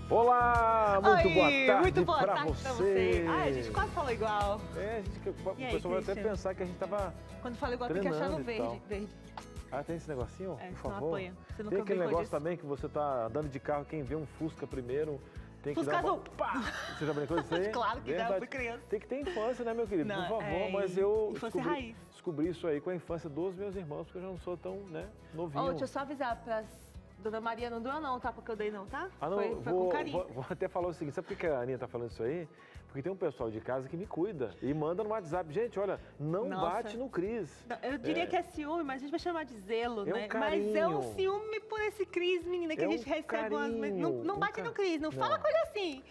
Olá, muito Oi, boa tarde muito boa pra tarde você. pra você. Ai, a gente quase falou igual. O E aí, pessoal vai até Christian? pensar que a gente tava Quando fala igual, tem que achar no treinando e tal. verde. Ah, tem esse negocinho? É, Por senão favor. apanha. Você nunca Tem aquele brincou negócio disso? também que você tá andando de carro, quem vê um Fusca primeiro tem que Fusca dar uma... azul. Pá! Você já brincou disso aí? Claro que já, eu Verdade. fui criança. Tem que ter infância, né, meu querido? Não, Por favor, é, mas eu infância raiz. descobri isso aí com a infância dos meus irmãos, porque eu já não sou tão, né, novinho. Ó, deixa eu só avisar pras... Dona Maria, não doeu não, tá? Porque eu dei não, tá? Ah, não, foi com carinho. vou até falar o seguinte, sabe por que a Aninha tá falando isso aí? Porque tem um pessoal de casa que me cuida e manda no WhatsApp. Gente, olha, não Nossa. bate no Cris. Não, eu diria que é ciúme, mas a gente vai chamar de zelo, É um né? carinho. Mas é um ciúme por esse Cris, menina, que É a gente um recebe umas... carinho, Não bate no Cris, não fala com ele assim.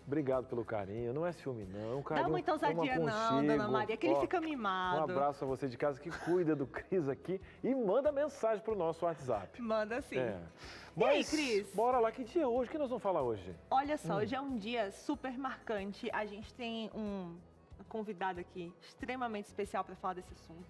Obrigado pelo carinho, não é ciúme não, é um carinho. Dá muita ousadia é um não, aconchego. Dona Maria, que ele Ó, fica Um mimado. abraço a você de casa que cuida do Cris aqui e manda mensagem pro nosso WhatsApp. Manda sim. É. E aí, Mas, Cris? bora lá, que dia é hoje? O que nós vamos falar hoje? Olha só, hoje é um dia super marcante. A gente tem um convidado aqui extremamente especial para falar desse assunto.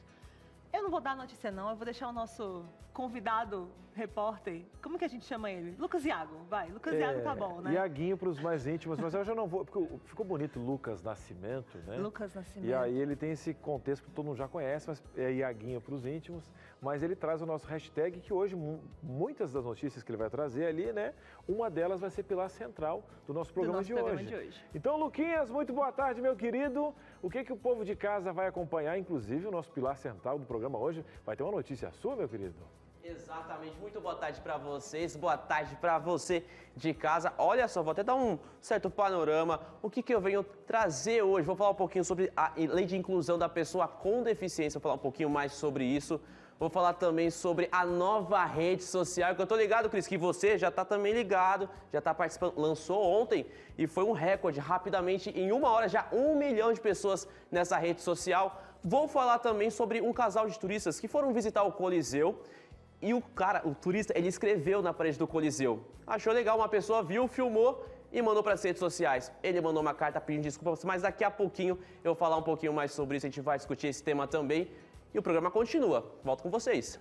Eu não vou dar notícia não, eu vou deixar o nosso convidado, repórter, como que a gente chama ele? Lucas Iago, vai. Lucas Iago tá bom, né? Iaguinho pros mais íntimos, mas eu já não vou, porque ficou bonito Lucas Nascimento, né? Lucas Nascimento. E aí ele tem esse contexto que todo mundo já conhece, mas é Iaguinho para os íntimos. Mas ele traz o nosso hashtag, que hoje muitas das notícias que ele vai trazer ali, né? Uma delas vai ser pilar central do nosso programa, de hoje. Então, Luquinhas, muito boa tarde, meu querido. O que o povo de casa vai acompanhar, inclusive o nosso pilar central do programa hoje? Vai ter uma notícia sua, meu querido? Exatamente, muito boa tarde para vocês, boa tarde para você de casa. Olha só, vou até dar um certo panorama, o que eu venho trazer hoje. Vou falar um pouquinho sobre a lei de inclusão da pessoa com deficiência, vou falar um pouquinho mais sobre isso. Vou falar também sobre a nova rede social, que eu tô ligado, Cris, que você já tá também ligado, já tá participando, lançou ontem e foi um recorde, rapidamente, em uma hora já 1 milhão de pessoas nessa rede social. Vou falar também sobre um casal de turistas que foram visitar o Coliseu. E o turista, ele escreveu na parede do Coliseu. Achou legal, uma pessoa viu, filmou e mandou para as redes sociais. Ele mandou uma carta pedindo desculpas, mas daqui a pouquinho eu vou falar um pouquinho mais sobre isso, a gente vai discutir esse tema também. E o programa continua. Volto com vocês.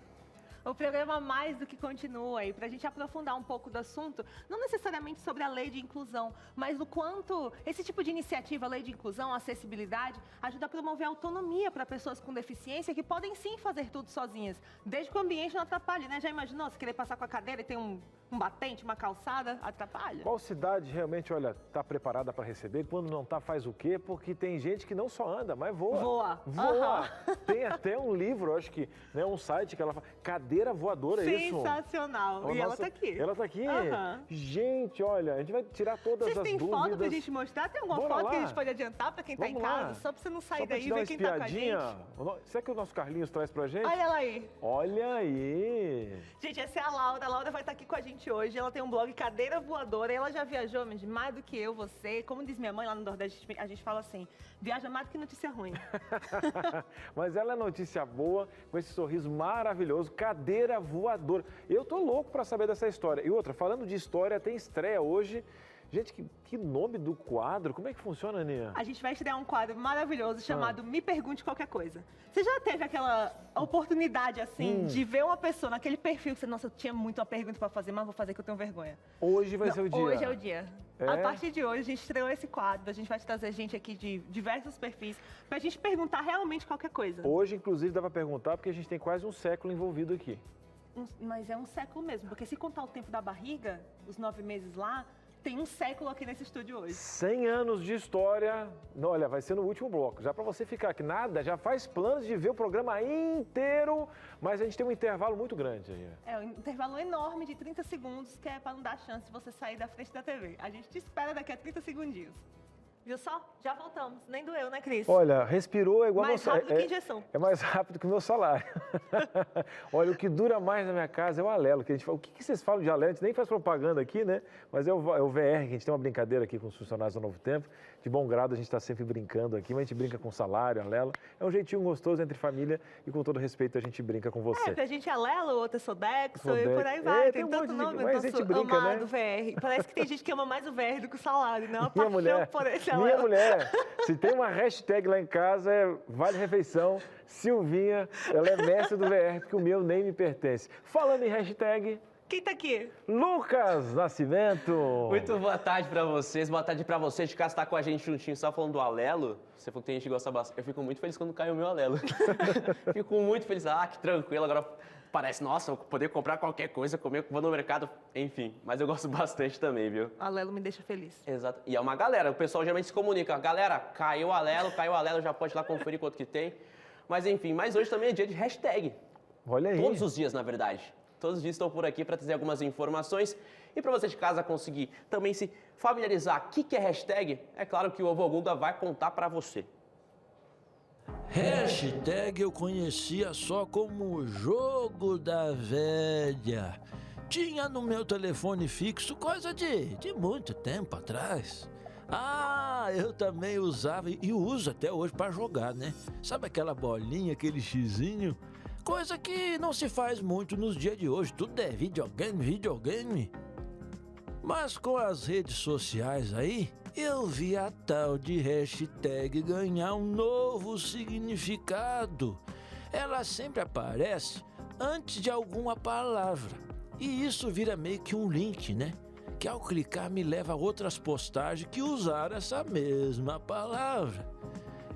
O programa mais do que continua aí, para a gente aprofundar um pouco do assunto, não necessariamente sobre a lei de inclusão, mas o quanto esse tipo de iniciativa, a lei de inclusão, a acessibilidade, ajuda a promover autonomia para pessoas com deficiência que podem sim fazer tudo sozinhas, desde que o ambiente não atrapalhe, né? Já imaginou se querer passar com a cadeira e tem um batente, uma calçada, atrapalha? Qual cidade realmente, olha, está preparada para receber? Quando não está, faz o quê? Porque tem gente que não só anda, mas voa. Voa. Tem até um livro, acho que, né, um site que ela fala, cadeira voadora, é isso? Sensacional. E ela tá aqui. Ela tá aqui? Gente, olha, a gente vai tirar todas as dúvidas. Vocês têm foto pra gente mostrar? Tem alguma foto que a gente pode adiantar pra quem tá em casa? Só pra você não sair daí e ver quem tá com a gente. Será que o nosso Carlinhos traz pra gente? Olha ela aí. Olha aí. Gente, essa é a Laura. A Laura vai estar aqui com a gente hoje. Ela tem um blog Cadeira Voadora. Ela já viajou, mas mais do que eu, você. Como diz minha mãe lá no Nordeste, a gente fala assim, viaja mais do que notícia ruim. Mas ela é notícia boa, com esse sorriso maravilhoso, cadeira voadora. Eu tô louco pra saber dessa história. E outra, falando de história, tem estreia hoje. Gente, que nome do quadro? Como é que funciona, Aninha? A gente vai estrear um quadro maravilhoso chamado Me Pergunte Qualquer Coisa. Você já teve aquela oportunidade, assim, de ver uma pessoa naquele perfil que você, nossa, eu tinha muito uma pergunta pra fazer, mas vou fazer que eu tenho vergonha. Hoje vai ser o dia. Hoje é o dia. É? A partir de hoje, a gente estreou esse quadro. A gente vai trazer gente aqui de diversos perfis pra gente perguntar realmente qualquer coisa. Hoje, inclusive, dá pra perguntar, porque a gente tem quase um século envolvido aqui. Mas é um século mesmo, porque se contar o tempo da barriga, os 9 meses lá, tem um século aqui nesse estúdio hoje. 100 anos de história. Olha, vai ser no último bloco. Já para você ficar aqui, nada, já faz planos de ver o programa inteiro, mas a gente tem um intervalo muito grande aí. É, um intervalo enorme de 30 segundos, que é para não dar chance de você sair da frente da TV. A gente te espera daqui a 30 segundinhos. Viu só? Já voltamos. Nem doeu, né, Cris? Olha, respirou é igual... Mais rápido que injeção. É mais rápido que o meu salário. Olha, o que dura mais na minha casa é o Alelo. Que a gente fala, o que vocês falam de Alelo? A gente nem faz propaganda aqui, né? Mas é o VR, que a gente tem uma brincadeira aqui com os funcionários do Novo Tempo. De bom grado, a gente está sempre brincando aqui, mas a gente brinca com salário, Alelo. É um jeitinho gostoso entre família e com todo respeito a gente brinca com você. Pra gente é Alelo, outra Sodexo e por aí vai. Tem tanto nome, mas a gente brinca, amado, né? VR. Parece que tem gente que ama mais o VR do que o salário, não? A Minha paixão mulher, por esse minha Alelo. mulher, se tem uma hashtag lá em casa, é Vale Refeição, Silvinha, ela é mestre do VR, porque o meu nem me pertence. Falando em hashtag, Quem tá aqui? Lucas Nascimento. Muito boa tarde pra vocês, boa tarde pra você de casa estar com a gente juntinho, só falando do Alelo. Você falou que tem gente que gosta bastante. Eu fico muito feliz quando cai o meu Alelo. Fico muito feliz, que tranquilo, agora parece, nossa, eu vou poder comprar qualquer coisa, comer, vou no mercado, enfim. Mas eu gosto bastante também, viu? O Alelo me deixa feliz. Exato. E é uma galera, o pessoal geralmente se comunica. Galera, caiu o Alelo, já pode ir lá conferir quanto que tem. Mas enfim, mas hoje também é dia de hashtag. Olha aí. Todos os dias, na verdade. Todos os dias estou por aqui para trazer algumas informações. E para você de casa conseguir também se familiarizar o que é hashtag, é claro que o Vovô Guga vai contar para você. Hashtag eu conhecia só como jogo da velha. Tinha no meu telefone fixo coisa de muito tempo atrás. Eu também usava e uso até hoje para jogar, né? Sabe aquela bolinha, aquele xizinho? Coisa que não se faz muito nos dias de hoje. Tudo é videogame. Mas com as redes sociais aí, eu vi a tal de hashtag ganhar um novo significado. Ela sempre aparece antes de alguma palavra. E isso vira meio que um link, né? Que ao clicar me leva a outras postagens que usaram essa mesma palavra.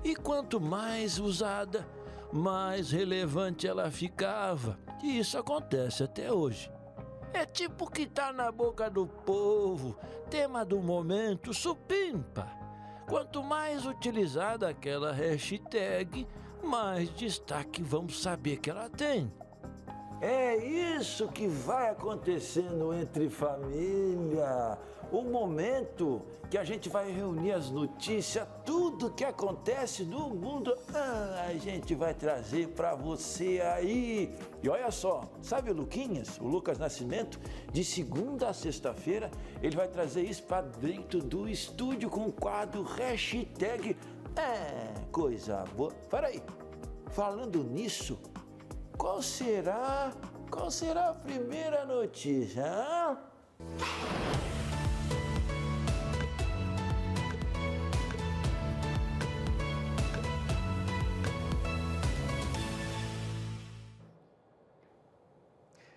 E quanto mais usada, mais relevante ela ficava. E isso acontece até hoje. É tipo que tá na boca do povo, tema do momento, supimpa. Quanto mais utilizada aquela hashtag, mais destaque vamos saber que ela tem. É isso que vai acontecendo entre família. O momento que a gente vai reunir as notícias, tudo que acontece no mundo, a gente vai trazer para você aí. E olha só, sabe o Luquinhas, o Lucas Nascimento? De segunda a sexta-feira, ele vai trazer isso para dentro do estúdio com o quadro hashtag. Coisa boa. Peraí, falando nisso, qual será a primeira notícia, hein?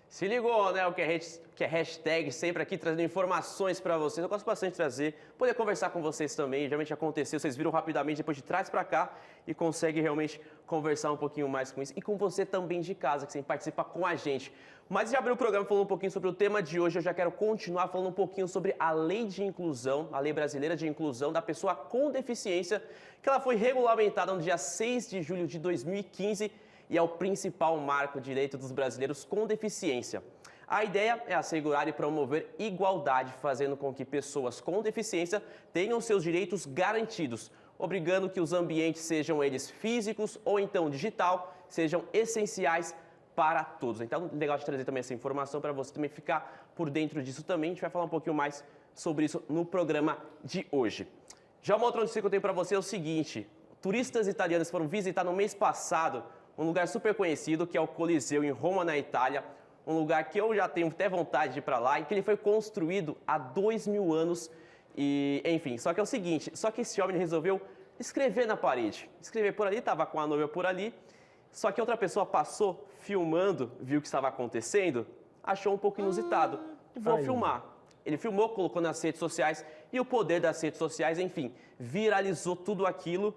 Se ligou, né? O que é hashtag, sempre aqui trazendo informações para vocês. Eu gosto bastante de trazer, poder conversar com vocês também. Geralmente aconteceu, vocês viram rapidamente depois de trás para cá e conseguem realmente conversar um pouquinho mais com isso. E com você também de casa, que sempre participa com a gente. Mas já abriu o programa falando um pouquinho sobre o tema de hoje. Eu já quero continuar falando um pouquinho sobre a lei de inclusão, a lei brasileira de inclusão da pessoa com deficiência, que ela foi regulamentada no dia 6 de julho de 2015 e é o principal marco de direito dos brasileiros com deficiência. A ideia é assegurar e promover igualdade, fazendo com que pessoas com deficiência tenham seus direitos garantidos, obrigando que os ambientes, sejam eles físicos ou então digital, sejam essenciais para todos. Então, legal de trazer também essa informação para você também ficar por dentro disso também. A gente vai falar um pouquinho mais sobre isso no programa de hoje. Já uma outra notícia que eu tenho para você é o seguinte: turistas italianos foram visitar no mês passado um lugar super conhecido, que é o Coliseu, em Roma, na Itália. Um lugar que eu já tenho até vontade de ir para lá e que ele foi construído há 2000 anos. E, enfim, só que é o seguinte, só que esse homem resolveu escrever na parede. Escrever por ali, estava com a noiva por ali. Só que outra pessoa passou, filmando, viu o que estava acontecendo, achou um pouco inusitado. Vou filmar. Ele filmou, colocou nas redes sociais e o poder das redes sociais, enfim, viralizou tudo aquilo.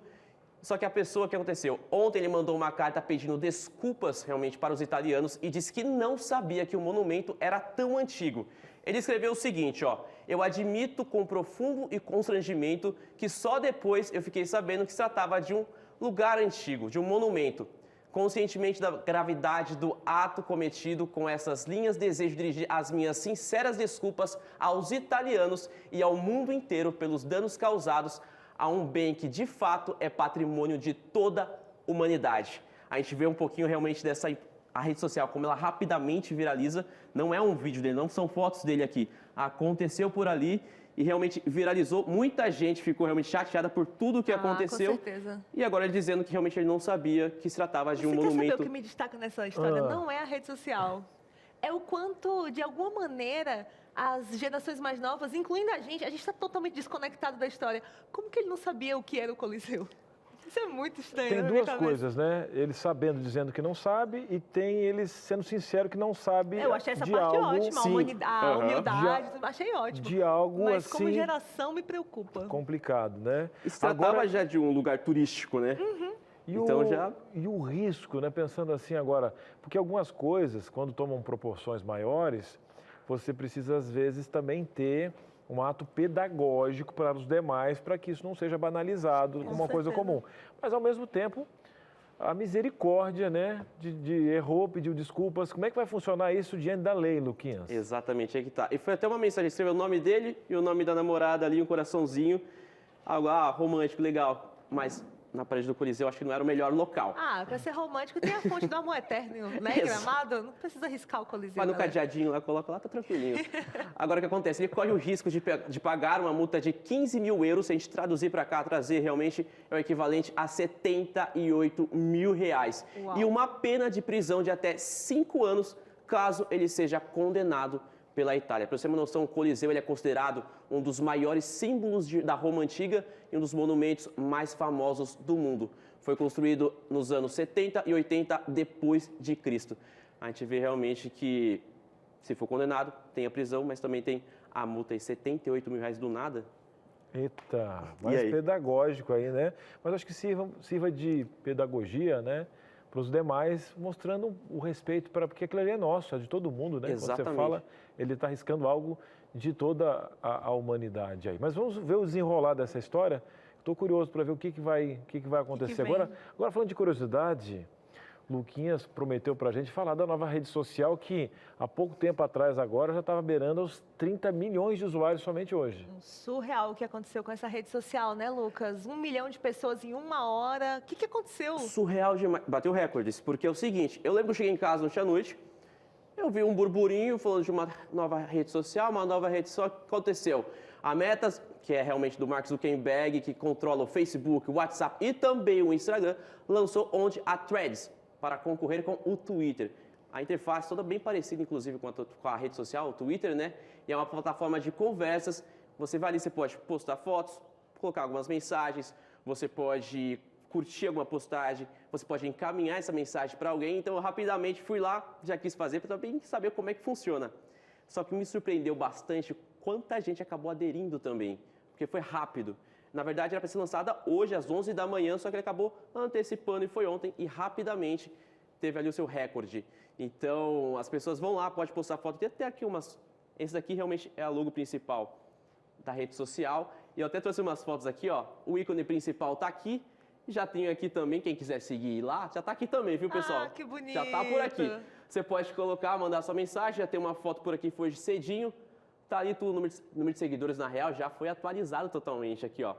Só que a pessoa, o que aconteceu? Ontem ele mandou uma carta pedindo desculpas realmente para os italianos e disse que não sabia que o monumento era tão antigo. Ele escreveu o seguinte, eu admito com profundo e constrangimento que só depois eu fiquei sabendo que se tratava de um lugar antigo, de um monumento. Conscientemente da gravidade do ato cometido, com essas linhas desejo dirigir as minhas sinceras desculpas aos italianos e ao mundo inteiro pelos danos causados a um bem que, de fato, é patrimônio de toda a humanidade. A gente vê um pouquinho realmente a rede social, como ela rapidamente viraliza. Não é um vídeo dele, não são fotos dele aqui. Aconteceu por ali e realmente viralizou. Muita gente ficou realmente chateada por tudo o que aconteceu. Com certeza. E agora ele dizendo que realmente ele não sabia que se tratava de um monumento. Você quer saber o que me destaca nessa história? Não é a rede social. É o quanto, de alguma maneira, as gerações mais novas, incluindo a gente está totalmente desconectado da história. Como que ele não sabia o que era o Coliseu? Isso é muito estranho. Tem na minha duas cabeça. coisas, né? Ele sabendo, dizendo que não sabe, e tem ele sendo sincero que não sabe Eu achei essa de parte algo, ótima, sim. a humildade, achei ótimo. de algo Mas como assim geração me preocupa. complicado, né? E se tratava já de um lugar turístico, né? Então E o risco, né? Pensando assim agora, porque algumas coisas, quando tomam proporções maiores, você precisa às vezes também ter um ato pedagógico para os demais, para que isso não seja banalizado como uma coisa certeza. comum. Mas ao mesmo tempo, a misericórdia, né? De errou, pediu desculpas. Como é que vai funcionar isso diante da lei, Luquinhas? Exatamente, aí que tá. E foi até uma mensagem, escreveu o nome dele e o nome da namorada ali, um coraçãozinho. Algo, romântico, legal. Mas na parede do Coliseu, acho que não era o melhor local. Pra ser romântico, tem a fonte do amor eterno, né? Exato. Gramado, não precisa riscar o Coliseu. Vai no galera. cadeadinho lá, coloca lá, tá tranquilinho. Agora o que acontece? Ele corre o risco de pagar uma multa de 15 mil euros, se a gente traduzir para cá, trazer realmente é o equivalente a 78 mil reais. Uau. E uma pena de prisão de até 5 anos, caso ele seja condenado pela Itália. Para você ter uma noção, o Coliseu ele é considerado um dos maiores símbolos da Roma Antiga e um dos monumentos mais famosos do mundo. Foi construído nos anos 70 e 80 depois de Cristo. A gente vê realmente que, se for condenado, tem a prisão, mas também tem a multa de 78 mil reais do nada. Eita, E mais aí? pedagógico aí, né? Mas acho que sirva de pedagogia, né? Para os demais, mostrando o respeito, porque aquilo ali é nosso, é de todo mundo, né? Quando Exatamente. você fala, ele está arriscando algo de toda a humanidade aí. Mas vamos ver o desenrolar dessa história. Estou curioso para ver o que vai acontecer. vem? Agora, falando de curiosidade, Luquinhas prometeu para a gente falar da nova rede social que, há pouco tempo atrás agora, já estava beirando os 30 milhões de usuários somente hoje. Surreal o que aconteceu com essa rede social, né, Lucas? 1 milhão de pessoas em 1 hora. O que aconteceu? Surreal demais. Bateu recordes, porque é o seguinte, eu lembro que eu cheguei em casa ontem à noite, eu vi um burburinho falando de uma nova rede social, o que aconteceu? A Meta, que é realmente do Mark Zuckerberg, que controla o Facebook, o WhatsApp e também o Instagram, lançou ontem a Threads, para concorrer com o Twitter. A interface toda bem parecida, inclusive, com a rede social, o Twitter, né? E é uma plataforma de conversas. Você vai ali, você pode postar fotos, colocar algumas mensagens, você pode curtir alguma postagem, você pode encaminhar essa mensagem para alguém. Então, eu rapidamente fui lá, já quis fazer, para também saber como é que funciona. Só que me surpreendeu bastante quanta gente acabou aderindo também, porque foi rápido. Na verdade, era para ser lançada hoje, às 11 da manhã, só que ele acabou antecipando e foi ontem e rapidamente teve ali o seu recorde. Então, as pessoas vão lá, pode postar foto. Tem até aqui umas... Esse daqui realmente é a logo principal da rede social. E eu até trouxe umas fotos aqui, ó. O ícone principal está aqui. Já tenho aqui também, quem quiser seguir lá, já está aqui também, viu, pessoal? Ah, que bonito. Já está por aqui. Você pode colocar, mandar sua mensagem, já tem uma foto por aqui, foi hoje cedinho. Tá ali tudo, o número de seguidores, na real, já foi atualizado totalmente aqui, ó.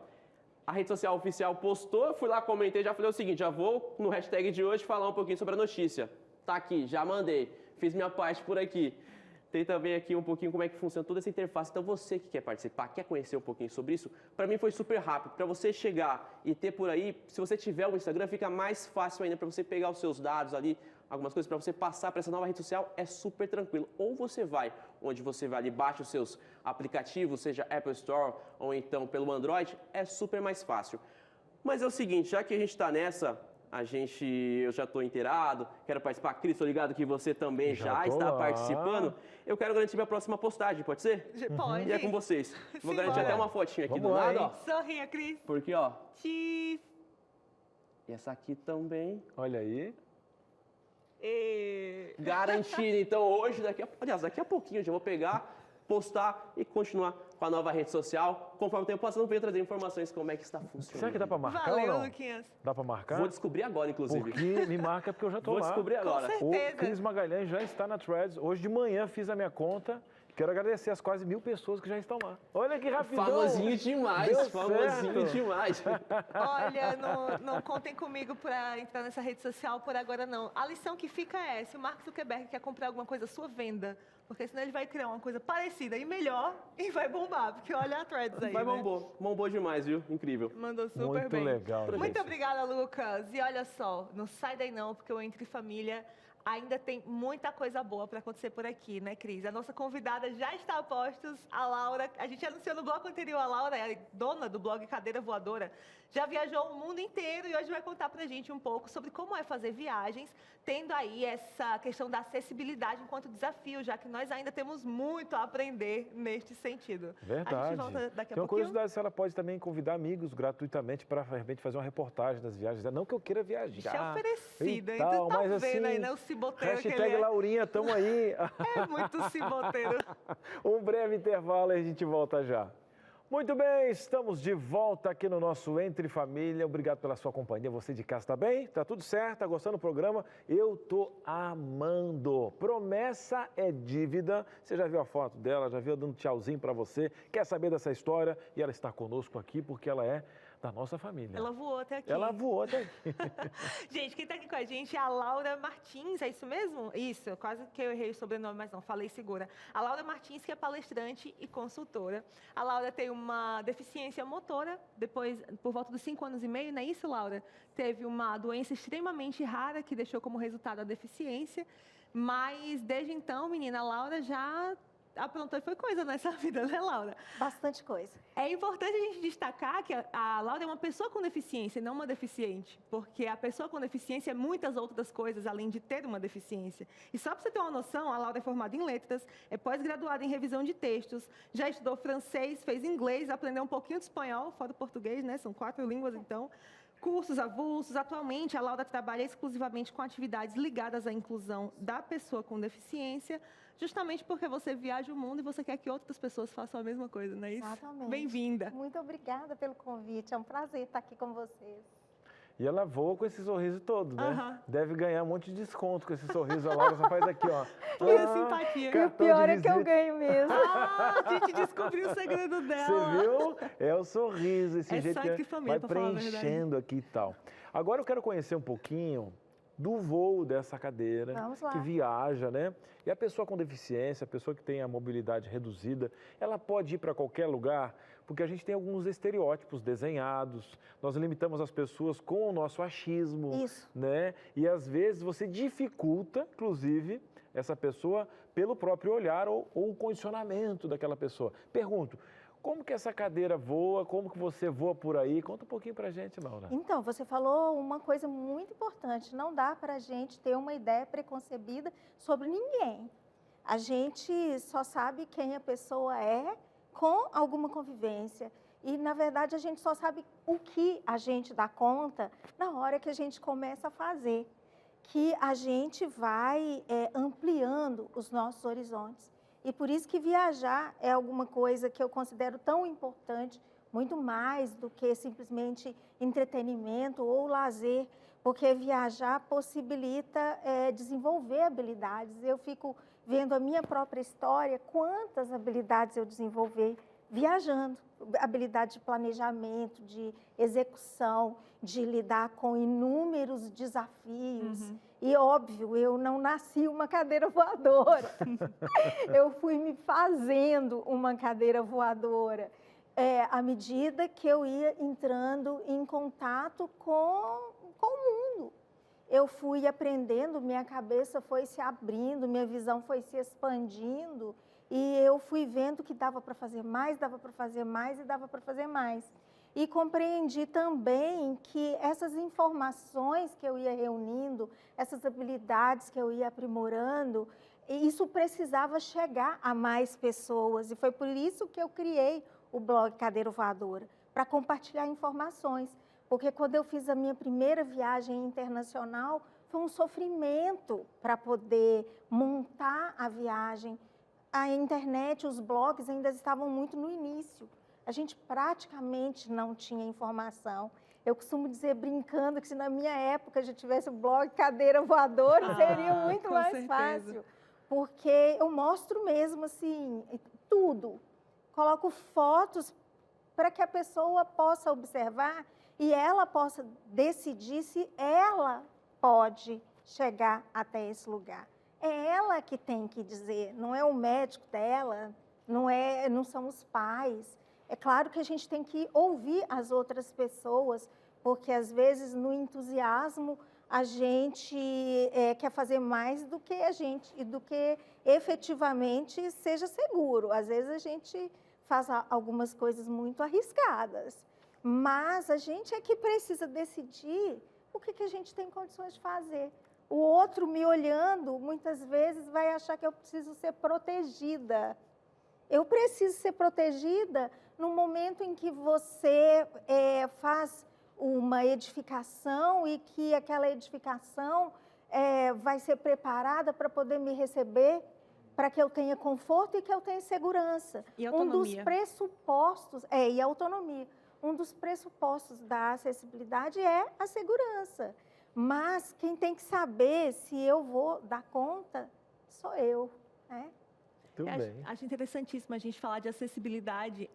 A rede social oficial postou, eu fui lá, comentei, já falei o seguinte, já vou no hashtag de hoje falar um pouquinho sobre a notícia. Tá aqui, já mandei, fiz minha parte por aqui. Tem também aqui um pouquinho como é que funciona toda essa interface. Então você que quer participar, quer conhecer um pouquinho sobre isso, para mim foi super rápido. Para você chegar e ter por aí, se você tiver o Instagram, fica mais fácil ainda para você pegar os seus dados ali, algumas coisas para você passar para essa nova rede social, é super tranquilo. Ou você vai, onde você vai ali, baixa os seus aplicativos, seja Apple Store ou então pelo Android, é super mais fácil. Mas é o seguinte, já que a gente está nessa, eu já estou inteirado, quero participar. Cris, estou ligado que você também já está lá. participando. Eu quero garantir minha próxima postagem, pode ser? Pode. E é com vocês. Vou Simbora. garantir até uma fotinha aqui Vamos do lá, lado, hein? ó. Sorria, Cris. Porque, ó, Cheese. e essa aqui também. Olha aí. Garantida. Então hoje, daqui a pouquinho eu já vou pegar, postar e continuar com a nova rede social. Conforme o tempo passando, eu venho trazer informações como é que está funcionando. Será que dá para marcar Valeu, ou não? Luquinhas. Dá para marcar? Vou descobrir agora, inclusive. Porque me marca porque eu já estou Vou lá. descobrir agora. certeza. O Cris Magalhães já está na Threads. Hoje de manhã fiz a minha conta. Quero agradecer as quase 1000 pessoas que já estão lá. Olha que rapidão. Famosinho demais, Deu famosinho certo. demais. Olha, não contem comigo para entrar nessa rede social por agora, não. A lição que fica é, se o Mark Zuckerberg quer comprar alguma coisa sua, venda. Porque senão ele vai criar uma coisa parecida e melhor e vai bombar. Porque olha a Threads aí, Vai né? bombou demais, viu? Incrível. Mandou super Muito bem. legal, Muito gente. obrigada, Lucas. E olha só, não sai daí não, porque o Entre Família ainda tem muita coisa boa para acontecer por aqui, né, Cris? A nossa convidada já está a postos, a Laura. A gente anunciou no bloco anterior, a Laura é a dona do blog Cadeira Voadora. Já viajou o mundo inteiro e hoje vai contar pra gente um pouco sobre como é fazer viagens, tendo aí essa questão da acessibilidade enquanto desafio, já que nós ainda temos muito a aprender neste sentido. Verdade. A gente volta daqui a Tem uma pouquinho. curiosidade, se ela pode também convidar amigos gratuitamente para realmente fazer uma reportagem das viagens. Não que eu queira viajar. Bicha oferecida, e hein? Tu tal, tá mas vendo assim, aí, né? O ciboteiro que ele hashtag é. Laurinha, tamo aí. É muito ciboteiro. Um breve intervalo e a gente volta já. Muito bem, estamos de volta aqui no nosso Entre Família. Obrigado pela sua companhia. Você de casa tá bem? Tá tudo certo? Tá gostando do programa? Eu tô amando. Promessa é dívida. Você já viu a foto dela? Já viu dando tchauzinho para você? Quer saber dessa história? E ela está conosco aqui porque ela é da nossa família. Ela voou até aqui. Ela voou até aqui. Gente, quem está aqui com a gente é a Laura Martins, é isso mesmo? Isso, quase que eu errei o sobrenome, mas não, falei segura. A Laura Martins, que é palestrante e consultora. A Laura tem uma deficiência motora, depois, por volta dos 5 anos e meio, não é isso, Laura? Teve uma doença extremamente rara que deixou como resultado a deficiência, mas desde então, menina, a Laura já aprontou e foi coisa nessa vida, né, Laura? Bastante coisa. É importante a gente destacar que a Laura é uma pessoa com deficiência, não uma deficiente, porque a pessoa com deficiência é muitas outras coisas, além de ter uma deficiência. E só para você ter uma noção, a Laura é formada em letras, é pós-graduada em revisão de textos, já estudou francês, fez inglês, aprendeu um pouquinho de espanhol, fora o português, né? São 4 línguas, então. Cursos avulsos. Atualmente, a Laura trabalha exclusivamente com atividades ligadas à inclusão da pessoa com deficiência, justamente porque você viaja o mundo e você quer que outras pessoas façam a mesma coisa, não é isso? Exatamente. Bem-vinda. Muito obrigada pelo convite. É um prazer estar aqui com vocês. E ela voa com esse sorriso todo, né? Aham. Deve ganhar um monte de desconto com esse sorriso. A Laura só faz aqui, ó. Que simpatia. E o cartão pior de é que eu visita. ganho mesmo. Ah, a gente descobriu o segredo Você dela. viu? É o sorriso, esse É jeito sangue que e família, vai pra falar a verdade. preenchendo aqui e tal. Agora eu quero conhecer um pouquinho do voo dessa cadeira, Vamos lá. que viaja, né? E a pessoa com deficiência, a pessoa que tem a mobilidade reduzida, ela pode ir para qualquer lugar, porque a gente tem alguns estereótipos desenhados, nós limitamos as pessoas com o nosso achismo, Isso. né? E às vezes você dificulta, inclusive, essa pessoa pelo próprio olhar ou o condicionamento daquela pessoa. Pergunto, como que essa cadeira voa? Como que você voa por aí? Conta um pouquinho pra gente, Laura. Então, você falou uma coisa muito importante. Não dá para a gente ter uma ideia preconcebida sobre ninguém. A gente só sabe quem a pessoa é com alguma convivência. E, na verdade, a gente só sabe o que a gente dá conta na hora que a gente começa a fazer. Que a gente vai ampliando os nossos horizontes. E por isso que viajar é alguma coisa que eu considero tão importante, muito mais do que simplesmente entretenimento ou lazer, porque viajar possibilita desenvolver habilidades. Eu fico vendo a minha própria história, quantas habilidades eu desenvolvi viajando. Habilidade de planejamento, de execução, de lidar com inúmeros desafios. Uhum. E, óbvio, eu não nasci uma cadeira voadora. Eu fui me fazendo uma cadeira voadora à medida que eu ia entrando em contato com o mundo. Eu fui aprendendo, minha cabeça foi se abrindo, minha visão foi se expandindo. E eu fui vendo que dava para fazer mais, dava para fazer mais e dava para fazer mais. E compreendi também que essas informações que eu ia reunindo, essas habilidades que eu ia aprimorando, isso precisava chegar a mais pessoas. E foi por isso que eu criei o blog Cadeira Voadora, para compartilhar informações. Porque quando eu fiz a minha primeira viagem internacional, foi um sofrimento para poder montar a viagem. A internet, os blogs ainda estavam muito no início. A gente praticamente não tinha informação. Eu costumo dizer, brincando, que se na minha época já tivesse o blog Cadeira Voadora, seria muito com mais certeza. fácil. Porque eu mostro mesmo, assim, tudo. Coloco fotos para que a pessoa possa observar e ela possa decidir se ela pode chegar até esse lugar. É ela que tem que dizer, não é o médico dela, não são os pais. É claro que a gente tem que ouvir as outras pessoas, porque às vezes no entusiasmo a gente quer fazer mais do que do que efetivamente seja seguro. Às vezes a gente faz algumas coisas muito arriscadas, mas a gente é que precisa decidir o que a gente tem condições de fazer. O outro me olhando, muitas vezes, vai achar que eu preciso ser protegida. Eu preciso ser protegida no momento em que você faz uma edificação e que aquela edificação vai ser preparada para poder me receber, para que eu tenha conforto e que eu tenha segurança. E autonomia. Um dos pressupostos, e autonomia. Um dos pressupostos da acessibilidade é a segurança. Mas quem tem que saber se eu vou dar conta sou eu, né? Tudo bem. Acho interessantíssimo a gente falar de acessibilidade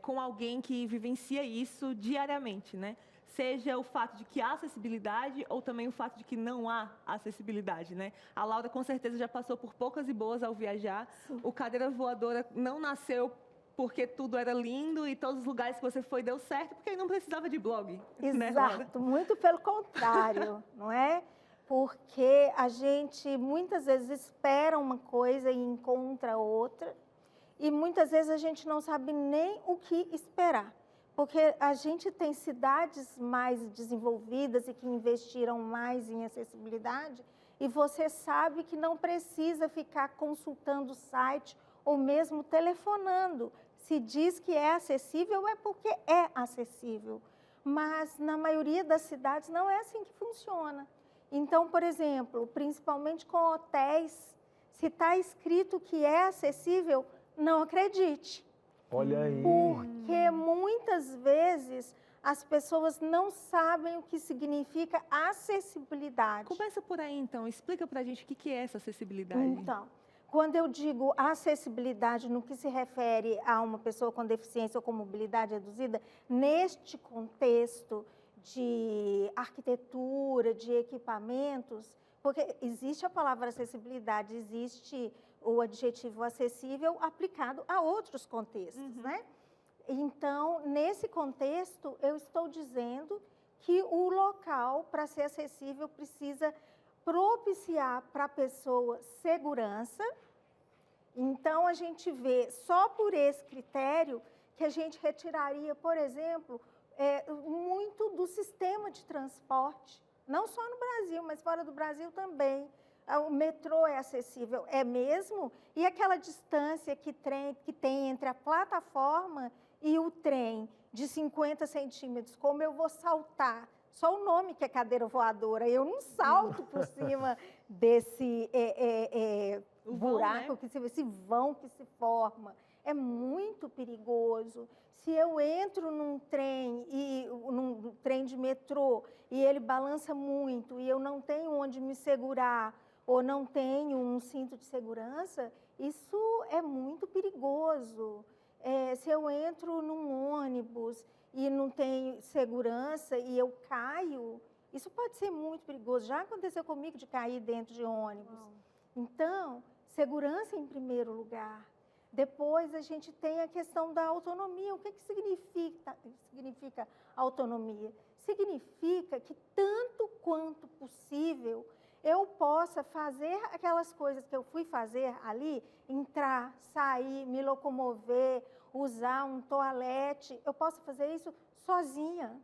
com alguém que vivencia isso diariamente, né? Seja o fato de que há acessibilidade ou também o fato de que não há acessibilidade, né? A Laura, com certeza, já passou por poucas e boas ao viajar. Sim. O Cadeira Voadora não nasceu porque tudo era lindo e todos os lugares que você foi deu certo, porque aí não precisava de blog. Exato, né, muito pelo contrário, não é? Porque a gente muitas vezes espera uma coisa e encontra outra, e muitas vezes a gente não sabe nem o que esperar. Porque a gente tem cidades mais desenvolvidas e que investiram mais em acessibilidade, e você sabe que não precisa ficar consultando o site ou mesmo telefonando. Se diz que é acessível, é porque é acessível. Mas na maioria das cidades não é assim que funciona. Então, por exemplo, principalmente com hotéis, se está escrito que é acessível, não acredite. Olha aí. Porque muitas vezes as pessoas não sabem o que significa acessibilidade. Começa por aí, então. Explica pra gente o que é essa acessibilidade. Então, quando eu digo acessibilidade no que se refere a uma pessoa com deficiência ou com mobilidade reduzida, neste contexto de arquitetura, de equipamentos, porque existe a palavra acessibilidade, existe o adjetivo acessível aplicado a outros contextos, né? Então, nesse contexto, eu estou dizendo que o local, para ser acessível, precisa propiciar para a pessoa segurança. Então, a gente vê, só por esse critério, que a gente retiraria, por exemplo, muito do sistema de transporte, não só no Brasil, mas fora do Brasil também. O metrô é acessível, é mesmo? E aquela distância que tem entre a plataforma e o trem, de 50 centímetros, como eu vou saltar? Só o nome que é cadeira voadora, eu não salto por cima desse buraco, né? Esse vão que se forma. É muito perigoso. Se eu entro num trem de metrô e ele balança muito e eu não tenho onde me segurar ou não tenho um cinto de segurança, isso é muito perigoso. Se eu entro num ônibus e não tenho segurança e eu caio, isso pode ser muito perigoso. Já aconteceu comigo de cair dentro de ônibus. Então, segurança em primeiro lugar. Depois a gente tem a questão da autonomia. O que significa autonomia? Significa que tanto quanto possível eu possa fazer aquelas coisas que eu fui fazer ali, entrar, sair, me locomover, usar um toalete, eu posso fazer isso sozinha.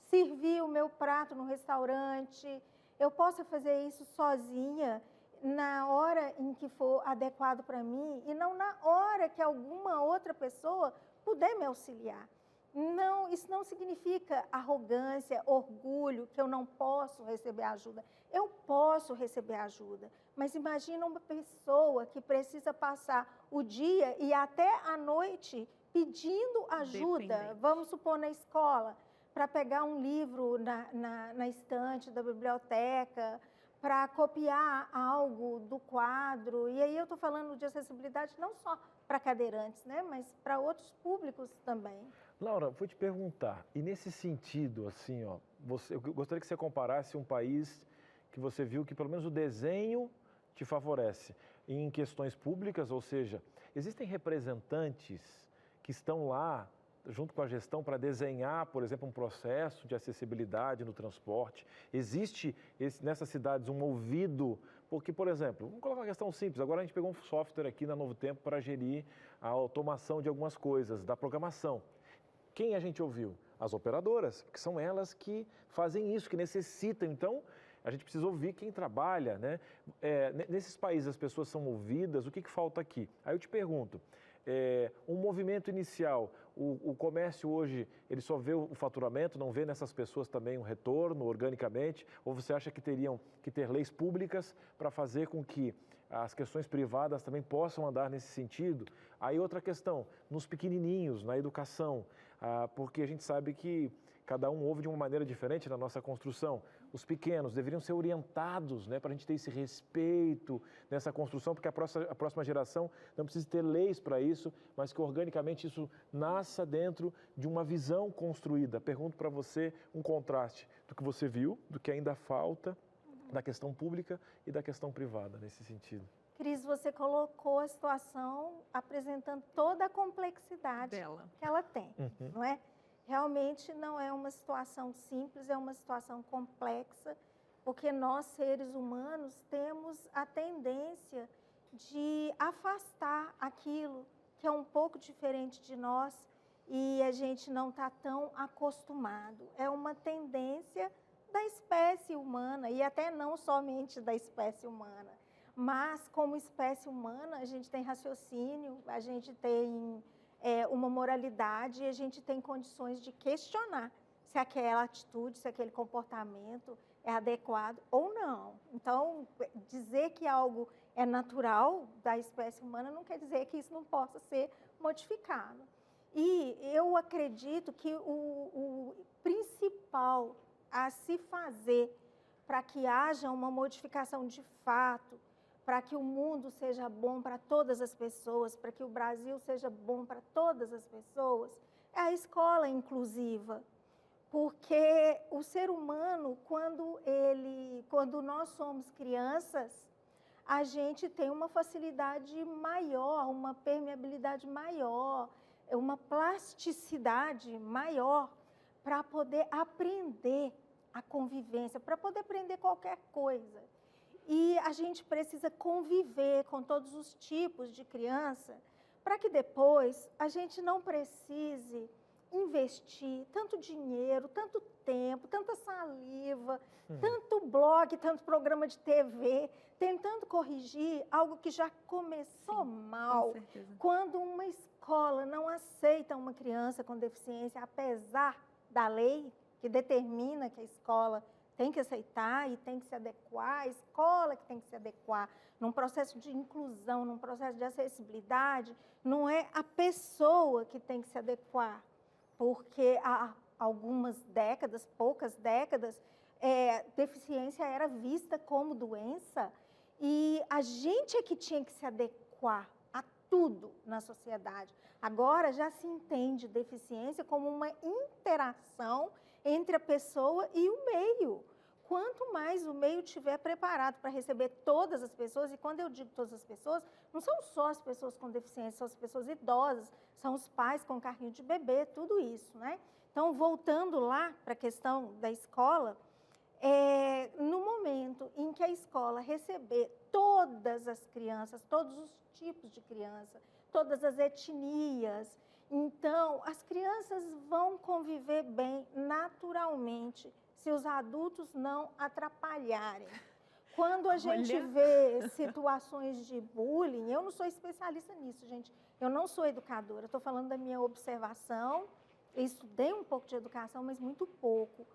Servir o meu prato no restaurante, eu posso fazer isso sozinha na hora em que for adequado para mim e não na hora que alguma outra pessoa puder me auxiliar. Não, isso não significa arrogância, orgulho, que eu não posso receber ajuda. Eu posso receber ajuda, mas imagina uma pessoa que precisa passar o dia e até a noite pedindo ajuda, vamos supor na escola, para pegar um livro na estante da biblioteca, para copiar algo do quadro. E aí eu estou falando de acessibilidade não só para cadeirantes, né, mas para outros públicos também. Laura, vou te perguntar, e nesse sentido, assim, ó, eu gostaria que você comparasse um país que você viu que pelo menos o desenho te favorece em questões públicas, ou seja, existem representantes que estão lá junto com a gestão, para desenhar, por exemplo, um processo de acessibilidade no transporte? Existe nessas cidades um ouvido? Porque, por exemplo, vamos colocar uma questão simples. Agora a gente pegou um software aqui na Novo Tempo para gerir a automação de algumas coisas, da programação. Quem a gente ouviu? As operadoras, que são elas que fazem isso, que necessitam. Então, a gente precisa ouvir quem trabalha, né? Nesses países as pessoas são ouvidas, o que falta aqui? Aí eu te pergunto, um movimento inicial, o comércio hoje, ele só vê o faturamento, não vê nessas pessoas também um retorno organicamente? Ou você acha que teriam que ter leis públicas para fazer com que as questões privadas também possam andar nesse sentido? Aí outra questão, nos pequenininhos, na educação, porque a gente sabe que cada um ouve de uma maneira diferente na nossa construção. Os pequenos deveriam ser orientados, né, para a gente ter esse respeito nessa construção, porque a próxima geração não precisa ter leis para isso, mas que organicamente isso nasça dentro de uma visão construída. Pergunto para você um contraste do que você viu, do que ainda falta, da questão pública e da questão privada, nesse sentido. Cris, você colocou a situação apresentando toda a complexidade que ela tem, não é? Realmente não é uma situação simples, é uma situação complexa, porque nós, seres humanos, temos a tendência de afastar aquilo que é um pouco diferente de nós e a gente não está tão acostumado. É uma tendência da espécie humana, e até não somente da espécie humana, mas como espécie humana a gente tem raciocínio, a gente tem uma moralidade e a gente tem condições de questionar se aquela atitude, se aquele comportamento é adequado ou não. Então, dizer que algo é natural da espécie humana não quer dizer que isso não possa ser modificado. E eu acredito que o principal a se fazer para que haja uma modificação de fato, para que o mundo seja bom para todas as pessoas, para que o Brasil seja bom para todas as pessoas, é a escola inclusiva. Porque o ser humano, quando nós somos crianças, a gente tem uma facilidade maior, uma permeabilidade maior, uma plasticidade maior para poder aprender a convivência, para poder aprender qualquer coisa. E a gente precisa conviver com todos os tipos de criança para que depois a gente não precise investir tanto dinheiro, tanto tempo, tanta saliva, tanto blog, tanto programa de TV, tentando corrigir algo que já começou mal. Quando uma escola não aceita uma criança com deficiência, apesar da lei que determina que a escola tem que aceitar e tem que se adequar, a escola que tem que se adequar num processo de inclusão, num processo de acessibilidade, não é a pessoa que tem que se adequar, porque há algumas décadas, poucas décadas, deficiência era vista como doença e a gente é que tinha que se adequar a tudo na sociedade. Agora já se entende deficiência como uma interação entre a pessoa e o meio. Quanto mais o meio estiver preparado para receber todas as pessoas, e quando eu digo todas as pessoas, não são só as pessoas com deficiência, são as pessoas idosas, são os pais com carrinho de bebê, tudo isso, né? Então, voltando lá para a questão da escola, no momento em que a escola receber todas as crianças, todos os tipos de criança, todas as etnias, então as crianças vão conviver bem naturalmente, se os adultos não atrapalharem. Quando a gente vê situações de bullying, eu não sou especialista nisso, gente, eu não sou educadora, estou falando da minha observação, eu estudei um pouco de educação, mas muito pouco.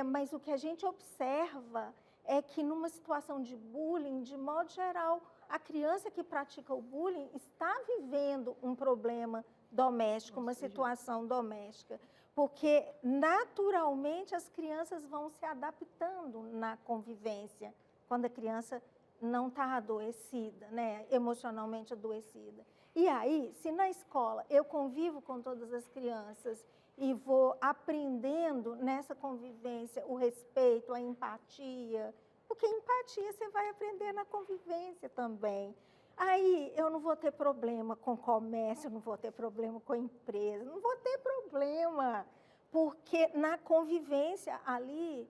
Mas o que a gente observa é que numa situação de bullying, de modo geral, a criança que pratica o bullying está vivendo um problema doméstico, uma situação doméstica, porque naturalmente as crianças vão se adaptando na convivência, quando a criança não está adoecida, né, emocionalmente adoecida. E aí, se na escola eu convivo com todas as crianças e vou aprendendo nessa convivência o respeito, a empatia, porque empatia você vai aprender na convivência também. Aí eu não vou ter problema com comércio, não vou ter problema com empresa, não vou ter problema, porque na convivência ali,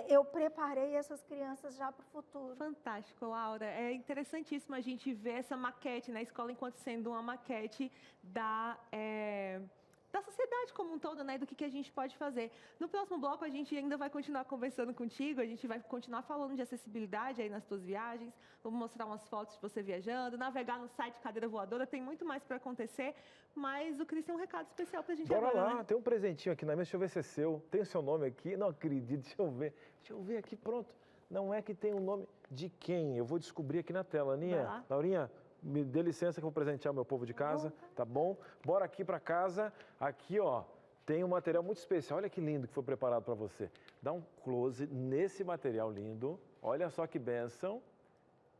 eu preparei essas crianças já para o futuro. Fantástico, Laura. É interessantíssimo a gente ver essa maquete na escola enquanto sendo uma maquete da sociedade como um todo, né? Do que a gente pode fazer. No próximo bloco, a gente ainda vai continuar conversando contigo, a gente vai continuar falando de acessibilidade aí nas tuas viagens, vamos mostrar umas fotos de você viajando, navegar no site Cadeira Voadora, tem muito mais para acontecer, mas o Cris tem um recado especial para a gente Bora agora, lá, né? tem um presentinho aqui na mesa, deixa eu ver se é seu. Tem o seu nome aqui? Não acredito, deixa eu ver aqui, pronto. Não é que tem o nome de quem? Eu vou descobrir aqui na tela, Aninha. Laurinha, me dê licença que eu vou presentear o meu povo de casa, tá bom? Bora aqui para casa, aqui ó, tem um material muito especial, olha que lindo que foi preparado para você. Dá um close nesse material lindo, olha só que bênção.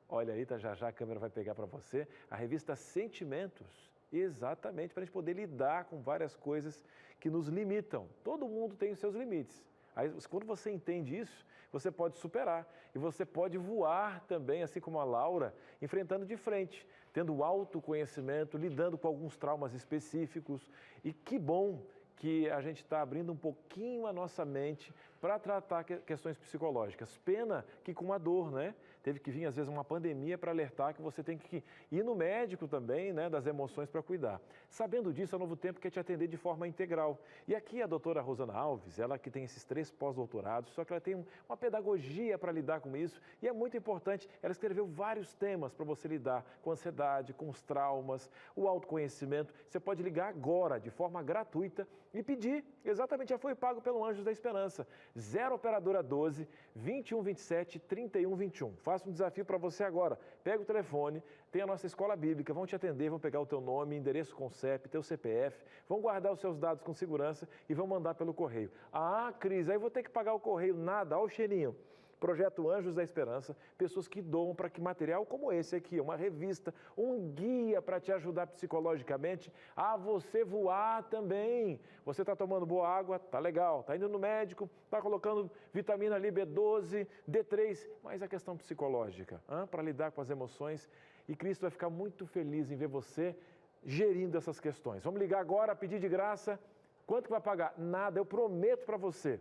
Olha aí, tá, já a câmera vai pegar para você. A revista Sentimentos, exatamente, para a gente poder lidar com várias coisas que nos limitam. Todo mundo tem os seus limites. Aí, quando você entende isso, você pode superar e você pode voar também, assim como a Laura, enfrentando de frente, tendo autoconhecimento, lidando com alguns traumas específicos. E que bom que a gente está abrindo um pouquinho a nossa mente para tratar questões psicológicas. Pena que com a dor, né? Teve que vir, às vezes, uma pandemia para alertar que você tem que ir no médico também, né, das emoções para cuidar. Sabendo disso, a Novo Tempo quer te atender de forma integral. E aqui a doutora Rosana Alves, ela que tem esses 3 pós-doutorados, só que ela tem uma pedagogia para lidar com isso e é muito importante. Ela escreveu vários temas para você lidar com a ansiedade, com os traumas, o autoconhecimento. Você pode ligar agora, de forma gratuita, e pedir. Exatamente, já foi pago pelo Anjos da Esperança. 0 Operadora 12 2127 3121. Faça um desafio para você agora. Pega o telefone, tem a nossa escola bíblica, vão te atender, vão pegar o teu nome, endereço com CEP, teu CPF, vão guardar os seus dados com segurança e vão mandar pelo correio. Ah, Cris, aí vou ter que pagar o correio. Nada, olha o cheirinho. Projeto Anjos da Esperança, pessoas que doam para que material como esse aqui, uma revista, um guia para te ajudar psicologicamente a você voar também. Você está tomando boa água, tá legal, está indo no médico, está colocando vitamina ali B12, D3, mas a questão psicológica, para lidar com as emoções, e Cristo vai ficar muito feliz em ver você gerindo essas questões. Vamos ligar agora, pedir de graça. Quanto que vai pagar? Nada, eu prometo para você.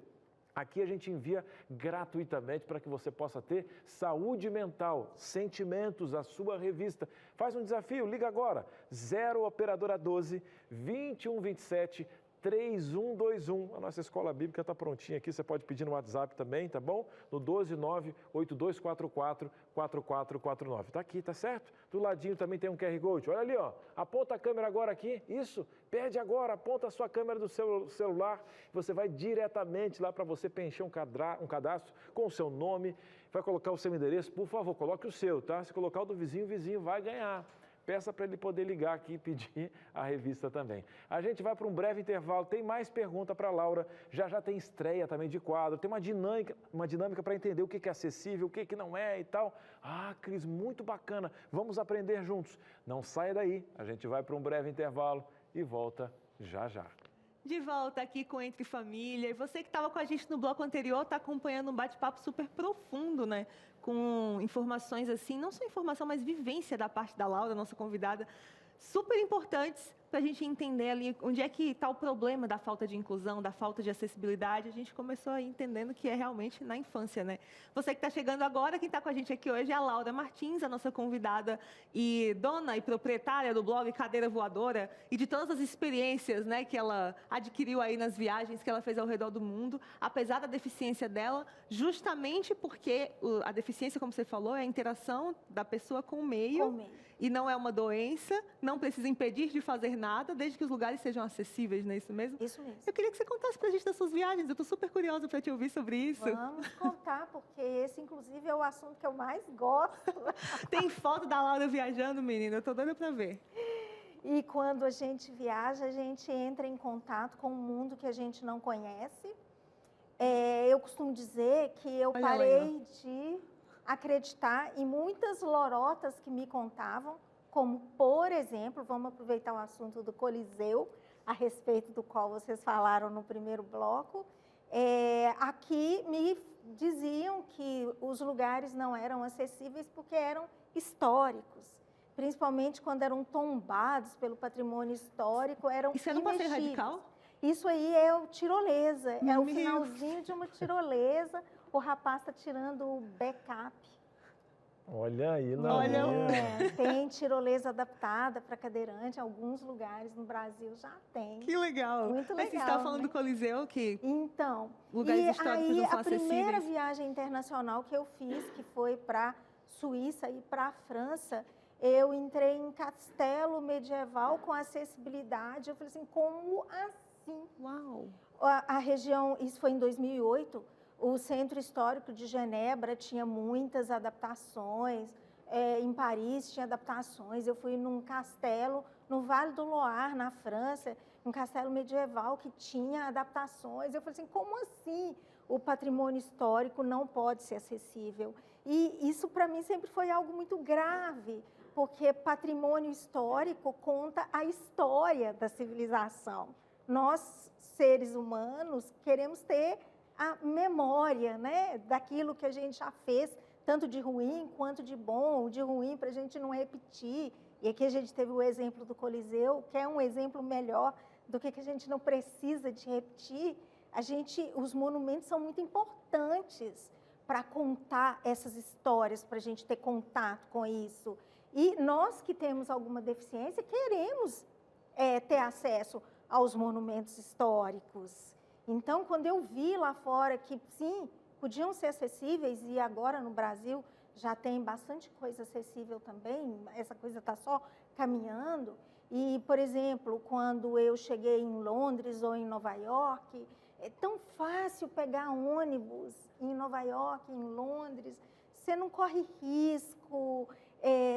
Aqui a gente envia gratuitamente para que você possa ter saúde mental, sentimentos, a sua revista. Faz um desafio, liga agora, 0 Operadora 12 2127 3121. A nossa escola bíblica está prontinha aqui, você pode pedir no WhatsApp também, tá bom? No 12982444449. Tá aqui, tá certo? Do ladinho também tem um QR Code. Olha ali, ó. Aponta a câmera agora aqui. Isso. Pede agora, aponta a sua câmera do seu celular. Você vai diretamente lá para você preencher um cadastro com o seu nome. Vai colocar o seu endereço. Por favor, coloque o seu, tá? Se colocar o do vizinho, o vizinho vai ganhar. Peça para ele poder ligar aqui e pedir a revista também. A gente vai para um breve intervalo, tem mais pergunta para a Laura, já tem estreia também de quadro, tem uma dinâmica para entender o que é acessível, o que não é e tal. Ah, Cris, muito bacana, vamos aprender juntos. Não saia daí, a gente vai para um breve intervalo e volta já já. De volta aqui com Entre Família. E você que estava com a gente no bloco anterior está acompanhando um bate-papo super profundo, né? Com informações assim, não só informação, mas vivência da parte da Laura, nossa convidada, super importantes para a gente entender ali onde é que está o problema da falta de inclusão, da falta de acessibilidade. A gente começou aí entendendo que é realmente na infância, né? Você que está chegando agora, quem está com a gente aqui hoje é a Laura Martins, a nossa convidada e dona e proprietária do blog Cadeira Voadora e de todas as experiências, né, que ela adquiriu aí nas viagens que ela fez ao redor do mundo, apesar da deficiência dela, justamente porque a deficiência, como você falou, é a interação da pessoa com o meio. E não é uma doença, não precisa impedir de fazer nada, desde que os lugares sejam acessíveis, não é isso mesmo? Isso mesmo. Eu queria que você contasse pra gente das suas viagens, eu estou super curiosa para te ouvir sobre isso. Vamos contar, porque esse, inclusive, é o assunto que eu mais gosto. Tem foto da Laura viajando, menina, eu tô doida para ver. E quando a gente viaja, a gente entra em contato com um mundo que a gente não conhece. Eu costumo dizer que eu parei de acreditar em muitas lorotas que me contavam, como, por exemplo, vamos aproveitar o assunto do Coliseu, a respeito do qual vocês falaram no primeiro bloco. Aqui me diziam que os lugares não eram acessíveis porque eram históricos. principalmente quando eram tombados pelo patrimônio histórico, eram Isso era um passeio imexíveis. radical? Isso aí é o tirolesa, é o Meu. finalzinho de uma tirolesa, o rapaz está tirando o backup. Olha aí, não. Olha, Tem tirolesa adaptada para cadeirante, em alguns lugares no Brasil já tem. Que legal. Muito Mas você legal, estava falando né? do Coliseu, que Então, lugares e históricos aí não são a primeira acessíveis. viagem internacional que eu fiz, que foi para Suíça e para a França, eu entrei em castelo medieval com acessibilidade. Eu falei assim, como assim? Uau. A região, isso foi em 2008, o Centro Histórico de Genebra tinha muitas adaptações, em Paris tinha adaptações. Eu fui num castelo no Vale do Loire, na França, um castelo medieval que tinha adaptações. Eu falei assim, como assim o patrimônio histórico não pode ser acessível? E isso para mim sempre foi algo muito grave, porque patrimônio histórico conta a história da civilização. Nós, seres humanos, queremos ter a memória, né, daquilo que a gente já fez, tanto de ruim quanto de bom, de ruim para a gente não repetir. E aqui a gente teve o exemplo do Coliseu, que é um exemplo melhor do que a gente não precisa de repetir. Os monumentos são muito importantes para contar essas histórias, para a gente ter contato com isso. E nós que temos alguma deficiência, queremos ter acesso aos monumentos históricos. Então, quando eu vi lá fora que, sim, podiam ser acessíveis, e agora no Brasil já tem bastante coisa acessível também, essa coisa está só caminhando. E, por exemplo, quando eu cheguei em Londres ou em Nova York, é tão fácil pegar ônibus em Nova York, em Londres, você não corre risco,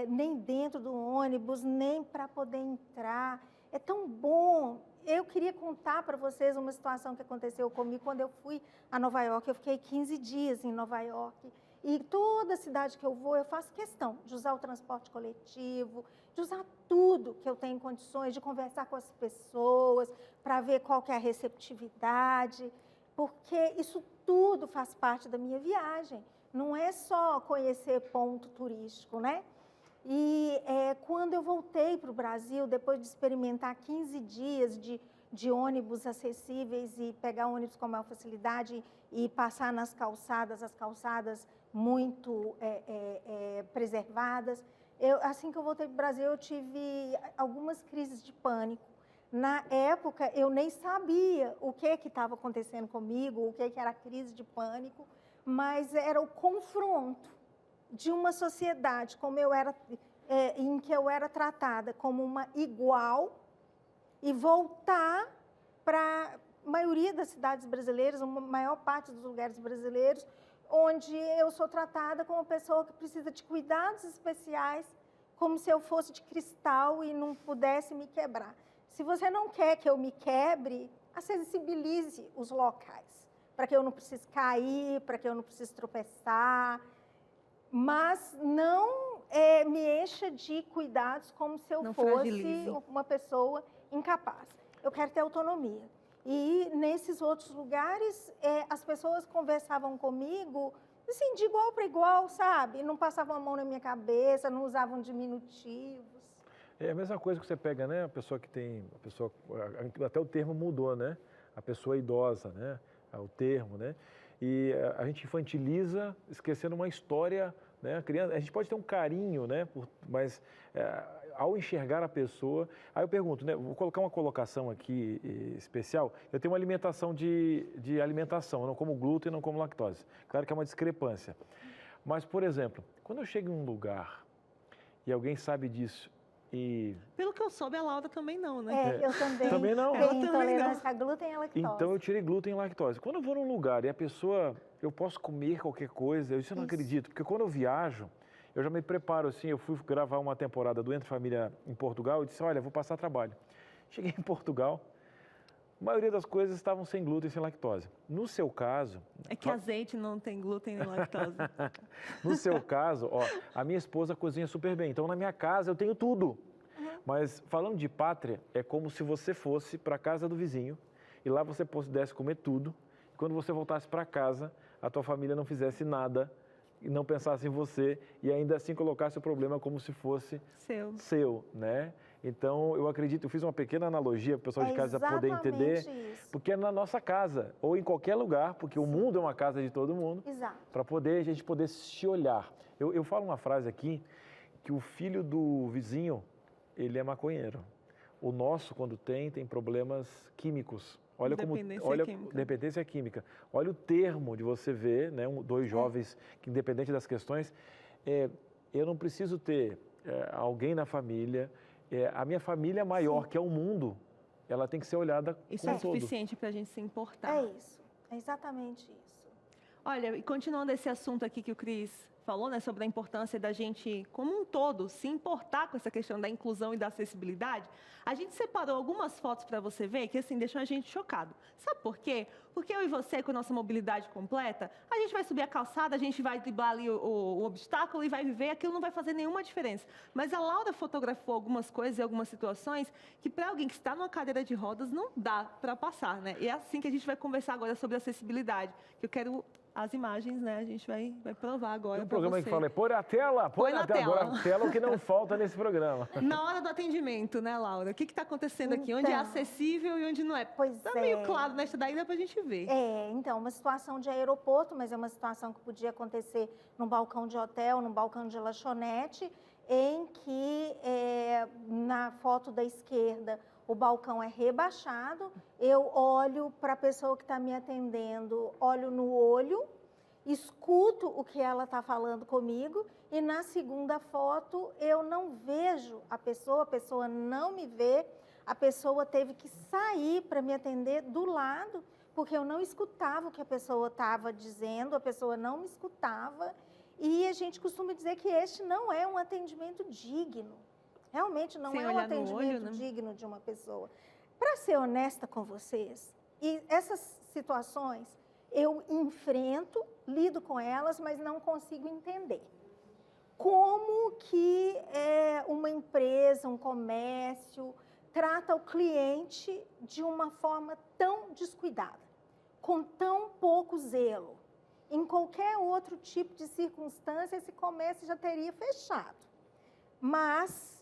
nem dentro do ônibus, nem para poder entrar. É tão bom. Eu queria contar para vocês uma situação que aconteceu comigo quando eu fui a Nova York. Eu fiquei 15 dias em Nova York. E toda cidade que eu vou, eu faço questão de usar o transporte coletivo, de usar tudo que eu tenho condições, de conversar com as pessoas, para ver qual que é a receptividade, porque isso tudo faz parte da minha viagem. Não é só conhecer ponto turístico, né? E quando eu voltei para o Brasil, depois de experimentar 15 dias de ônibus acessíveis e pegar ônibus com maior facilidade e passar nas calçadas, as calçadas muito preservadas, assim que eu voltei para o Brasil, eu tive algumas crises de pânico. Na época, eu nem sabia o que estava acontecendo comigo, o que era a crise de pânico, mas era o confronto de uma sociedade como eu era, em que eu era tratada como uma igual, e voltar para a maioria das cidades brasileiras, a maior parte dos lugares brasileiros, onde eu sou tratada como uma pessoa que precisa de cuidados especiais, como se eu fosse de cristal e não pudesse me quebrar. Se você não quer que eu me quebre, acessibilize os locais, para que eu não precise cair, para que eu não precise tropeçar, mas não me encha de cuidados como se eu Não fosse fragilize. uma pessoa incapaz. Eu quero ter autonomia. E nesses outros lugares, as pessoas conversavam comigo, assim, de igual para igual, sabe? Não passavam a mão na minha cabeça, não usavam diminutivos. É a mesma coisa que você pega, né? Até o termo mudou, né? A pessoa idosa, né? O termo, né? E a gente infantiliza, esquecendo uma história, né? A gente pode ter um carinho, né? Mas ao enxergar a pessoa, aí eu pergunto, né? Vou colocar uma colocação aqui especial. Eu tenho uma alimentação de alimentação, eu não como glúten, não como lactose. Claro que é uma discrepância. Mas, por exemplo, quando eu chego em um lugar e alguém sabe disso e... Pelo que eu soube, a Laura também não, né? Eu também. Também não? Tenho Eu também intolerância a glúten e a lactose. Então eu tirei glúten e lactose. Quando eu vou num lugar e a pessoa, eu posso comer qualquer coisa, eu não acredito, porque quando eu viajo, eu já me preparo assim, eu fui gravar uma temporada do Entre Família em Portugal e disse, olha, vou passar trabalho. Cheguei em Portugal, a maioria das coisas estavam sem glúten e sem lactose. No seu caso... É que azeite não tem glúten nem lactose. No seu caso, ó, a minha esposa cozinha super bem, então na minha casa eu tenho tudo. Mas falando de pátria, é como se você fosse para a casa do vizinho e lá você pudesse comer tudo. E quando você voltasse para casa, a tua família não fizesse nada e não pensasse em você e ainda assim colocasse o problema como se fosse seu, né? Então, eu acredito, eu fiz uma pequena analogia para o pessoal de casa poder entender, porque é na nossa casa ou em qualquer lugar, porque o mundo é uma casa de todo mundo, para a gente poder se olhar. Eu falo uma frase aqui, que o filho do vizinho, ele é maconheiro. O nosso, quando tem problemas químicos. Olha dependência química. Olha o termo de você ver, né, dois jovens que, independente das questões, eu não preciso ter alguém na família. A minha família maior, que é o mundo, ela tem que ser olhada como um todo. Isso é suficiente para a gente se importar. É isso, é exatamente isso. Olha, e continuando esse assunto aqui que o Cris falou, né, sobre a importância da gente, como um todo, se importar com essa questão da inclusão e da acessibilidade, a gente separou algumas fotos para você ver que, assim, deixam a gente chocado. Sabe por quê? Porque eu e você, com a nossa mobilidade completa, a gente vai subir a calçada, a gente vai driblar ali o obstáculo e vai viver, aquilo não vai fazer nenhuma diferença. Mas a Laura fotografou algumas coisas e algumas situações que, para alguém que está numa cadeira de rodas, não dá para passar, né? E é assim que a gente vai conversar agora sobre acessibilidade, que eu quero... As imagens, né? A gente vai provar agora. Tem um programa que fala, põe na tela, põe na tela. Agora, a tela é o que não falta nesse programa. Na hora do atendimento, né, Laura? O que está acontecendo aqui? Onde é acessível e onde não é? Tá meio claro, né? Isso daí dá pra gente ver. Então, uma situação de aeroporto, mas é uma situação que podia acontecer num balcão de hotel, num balcão de lanchonete, em que na foto da esquerda o balcão é rebaixado, eu olho para a pessoa que está me atendendo, olho no olho, escuto o que ela está falando comigo e na segunda foto eu não vejo a pessoa não me vê, a pessoa teve que sair para me atender do lado, porque eu não escutava o que a pessoa estava dizendo, a pessoa não me escutava e a gente costuma dizer que este não é um atendimento digno. Realmente não é um atendimento digno de uma pessoa. Para ser honesta com vocês, e essas situações eu enfrento, lido com elas, mas não consigo entender. Como que uma empresa, um comércio, trata o cliente de uma forma tão descuidada, com tão pouco zelo. Em qualquer outro tipo de circunstância, esse comércio já teria fechado. Mas